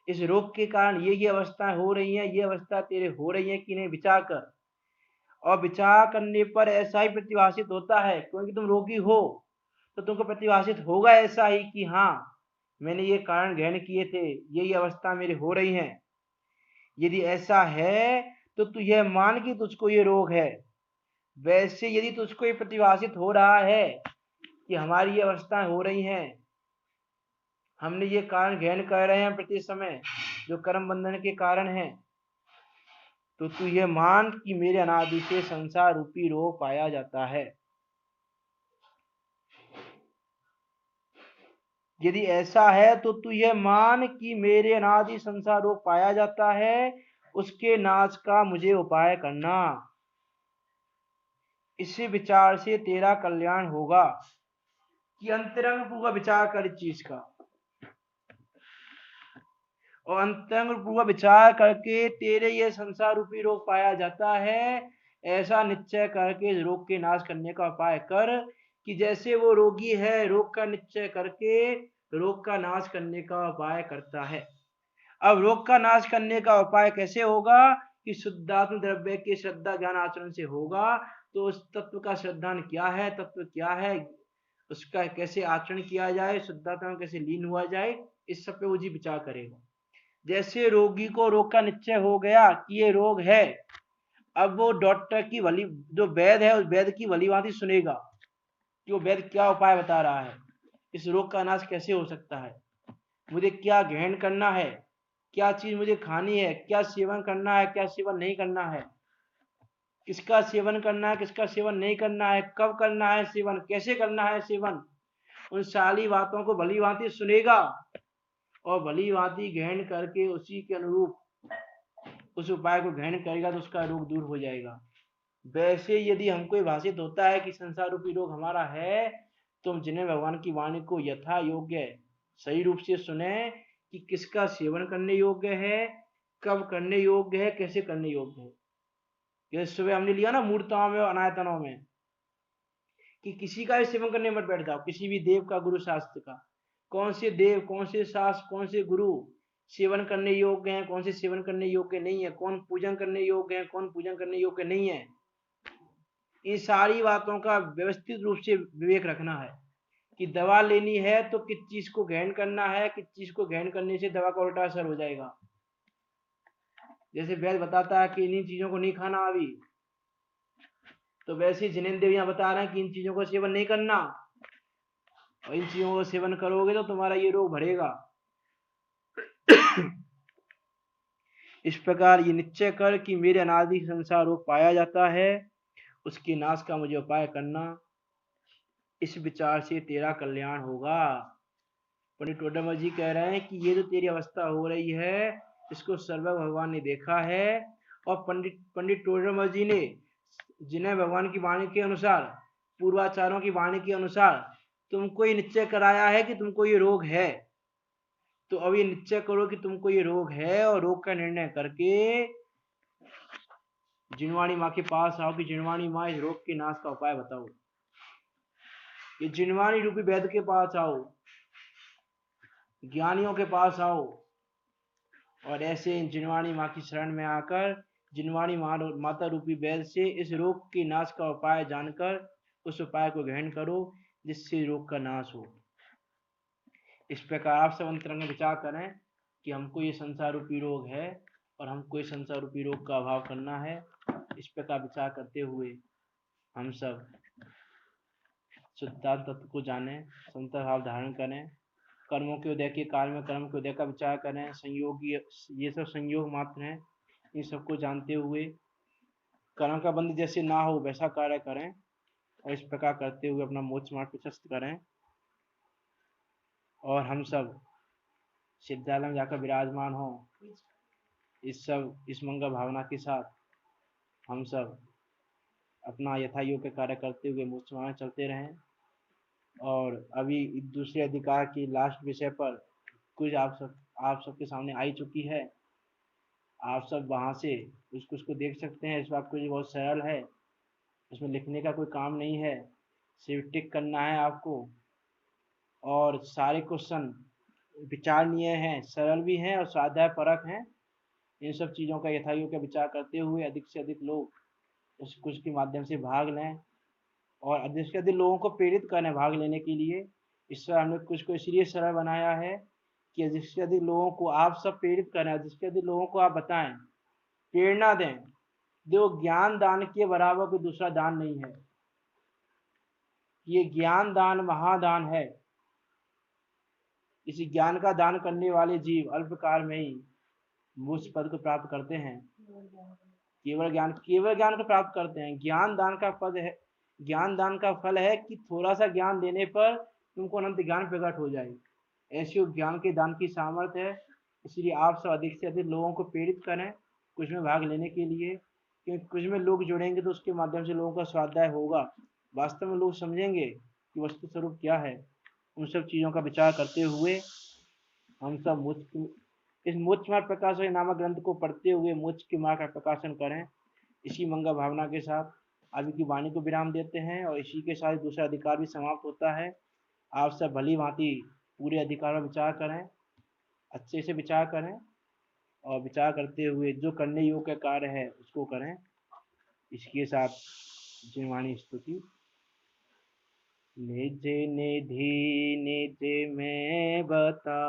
इस रोग के कारण ये अवस्थाएं हो रही हैं, ये अवस्था तेरे हो रही है कि नहीं, विचार कर। और विचार करने पर ऐसा ही प्रतिभाषित होता है, क्योंकि तुम रोगी हो तो तुमको प्रतिभाषित होगा ऐसा ही कि हाँ, मैंने ये कारण ग्रहण किए थे, ये अवस्था मेरी हो रही है। यदि ऐसा है तो तू यह मान कि तुझको ये रोग है। वैसे यदि तुझको ये प्रतिभाषित हो रहा है कि हमारी ये अवस्थाएं हो रही हैं, हमने ये कारण ग्रहण कर रहे हैं प्रति समय जो कर्म बंधन के कारण है, तो तू ये मान कि मेरे अनादि से संसार रूपी रोग पाया जाता है। यदि ऐसा है तो तू ये मान कि मेरे अनादि संसार रोग पाया जाता है, उसके नाश का मुझे उपाय करना। इसी विचार से तेरा कल्याण होगा। कि अंतरंग पूर्वक विचार कर इस चीज का, और अंतरंग पूर्वक विचार करके तेरे ये संसार रूपी रोग पाया जाता है, ऐसा निश्चय करके इस रोग के नाश करने का उपाय कर। कि जैसे वो रोगी है, रोग का निश्चय करके रोग का नाश करने का उपाय करता है। अब रोग का नाश करने का उपाय कैसे होगा? कि शुद्धात्म द्रव्य के श्रद्धा ज्ञान आचरण से होगा। तो उस तत्व का श्रद्धान क्या है, तत्व क्या है, उसका कैसे आचरण किया जाए, शुद्धात्मा कैसे लीन हुआ जाए, इस सब पे वो जी विचार करेगा। जैसे रोगी को रोग का निश्चय हो गया कि ये रोग है, अब वो डॉक्टर की वली, जो वैद्य है, उस वैद्य की भलीभांति सुनेगा कि वो वैद्य क्या उपाय बता रहा है, इस रोग का नाश कैसे हो सकता है, मुझे क्या ग्रहण करना है, क्या चीज मुझे खानी है, क्या सेवन करना है, क्या सेवन नहीं करना है, किसका सेवन करना है, किसका सेवन नहीं करना है, कब करना है सेवन, कैसे करना है सेवन, उन सारी बातों को भली भांति सुनेगा और भली भांति ग्रहण करके उसी के अनुरूप उस उपाय को ग्रहण करेगा तो उसका रोग दूर हो जाएगा। वैसे यदि हमको ये भाषित होता है कि संसार रूपी रोग हमारा है, तो हम जिन्हें भगवान की वाणी को यथा योग्य सही रूप से सुने कि किसका सेवन करने योग्य है, कब करने योग्य है, कैसे करने योग्य है। जैसे सुबह हमने लिया ना मूर्ताओं में और अनायतनों में, कि किसी का भी सेवन करने मत बैठ जाओ, किसी भी देव का, गुरु शास्त्र का, कौन से देव, कौन से शास्त्र, कौन से गुरु सेवन करने योग्य हैं, कौन से सेवन करने योग्य नहीं है, कौन पूजन करने योग्य है, कौन पूजन करने योग्य नहीं है, इन सारी बातों का व्यवस्थित रूप से विवेक रखना है। कि दवा लेनी है तो किस चीज को ग्रहण करना है, किस चीज को ग्रहण करने से दवा का उल्टा असर हो जाएगा। जैसे वैद्य बताता है कि इन चीजों को नहीं खाना अभी, तो वैसे जिनेंद्र देव यहाँ बता रहे हैं कि इन चीजों को सेवन नहीं करना, और इन चीजों को सेवन करोगे तो तुम्हारा ये रोग बढ़ेगा। इस प्रकार ये निश्चय कर कि मेरे अनादि संसार रोग पाया जाता है, उसके नाश का मुझे उपाय करना। इस विचार से तेरा कल्याण होगा। पंडित टोडरमल जी कह रहे हैं कि ये जो तेरी अवस्था हो रही है, इसको सर्व भगवान ने देखा है, और पंडित टोडरमल जी ने, जिन्हें भगवान की वाणी के अनुसार, पूर्वाचारों की वाणी के अनुसार तुमको ये निश्चय कराया है कि तुमको ये रोग है, तो अब ये निश्चय करो कि तुमको ये रोग है, और रोग का निर्णय करके जिनवाणी माँ के पास आओ कि जिनवाणी माँ, इस रोग के नाश का उपाय बताओ। ये जिनवाणी रूपी वैद्य के पास आओ, ज्ञानियों के पास आओ, और ऐसे जिनवाणी माँ की शरण में आकर जिनवाणी माता रूपी वैद्य से इस रोग के नाश का उपाय जानकर उस उपाय को ग्रहण करो, जिससे रोग का नाश हो। इस प्रकार आप सब अंतरंग में विचार करें कि हमको ये संसार रूपी रोग है और हमको ये संसार रूपी रोग का अभाव करना है। इस प्रकार विचार करते हुए हम सब शुद्धांत तत्व को जाने, संत भाव धारण करें कर्मों के उदय के काल में कर्म के उदय का विचार करें, संयोगी ये सब संयोग मात्र हैं, इन सबको जानते हुए कर्म का बंध जैसे ना हो वैसा कार्य करें और इस प्रकार करते हुए अपना मोक्ष मार्ग प्रशस्त करें। और हम सब सिद्धालय में जाकर विराजमान हो, इस मंगल भावना के साथ हम सब अपना यथा योग्य कार्य करते हुए मोक्ष मार्ग चलते रहें। और अभी दूसरे अधिकार की लास्ट विषय पर कुछ आप सबके सामने आई चुकी है। आप सब वहाँ से उसको देख सकते हैं। इस बात को ये बहुत सरल है, इसमें लिखने का कोई काम नहीं है, सिर्फ टिक करना है आपको। और सारे क्वेश्चन विचारणीय हैं, सरल भी हैं और स्वाध्याय परक हैं। इन सब चीज़ों का यथायोग्य विचार करते हुए अधिक से अधिक लोग उस कुछ के माध्यम से भाग लें और अधिक से अधिक लोगों को प्रेरित करें भाग लेने के लिए। इस तरह हमने कुछ को इसलिए सरल बनाया है कि अधिक से अधिक लोगों को आप सब प्रेरित करें, अधिक से अधिक लोगों को आप बताएं, प्रेरणा दें। देखो, ज्ञान दान के बराबर कोई दूसरा दान नहीं है। ये ज्ञान दान महादान है। इस ज्ञान का दान करने वाले जीव अल्पकाल में ही मोक्ष पद को प्राप्त करते हैं। केवल ज्ञान को प्राप्त करते हैं। ज्ञान दान का पद है, ज्ञान दान का फल है कि थोड़ा सा ज्ञान देने पर तुमको अनंत ज्ञान प्रकट हो जाए। ऐसी ज्ञान के दान की सामर्थ्य है। इसलिए आप सब अधिक से अधिक लोगों को प्रेरित करें कुछ में भाग लेने के लिए, क्योंकि कुछ में लोग जुड़ेंगे तो उसके माध्यम से लोगों का स्वाध्याय होगा। वास्तव में लोग समझेंगे कि वस्तु स्वरूप क्या है। उन सब चीज़ों का विचार करते हुए हम सब इस मोक्ष मार्ग प्रकाशन नामक ग्रंथ को पढ़ते हुए मोक्ष के मार्ग का प्रकाशन करें। इसी मंगल भावना के साथ अभी की वाणी को विराम देते हैं और इसी के साथ दूसरा अधिकार भी समाप्त होता है। आप सब भली भांति पूरे अधिकार में विचार करें, अच्छे से विचार करें और विचार करते हुए जो करने योग्य कार्य है उसको करें। इसके साथ जिनवाणी स्तुति। निज निधि निज में बता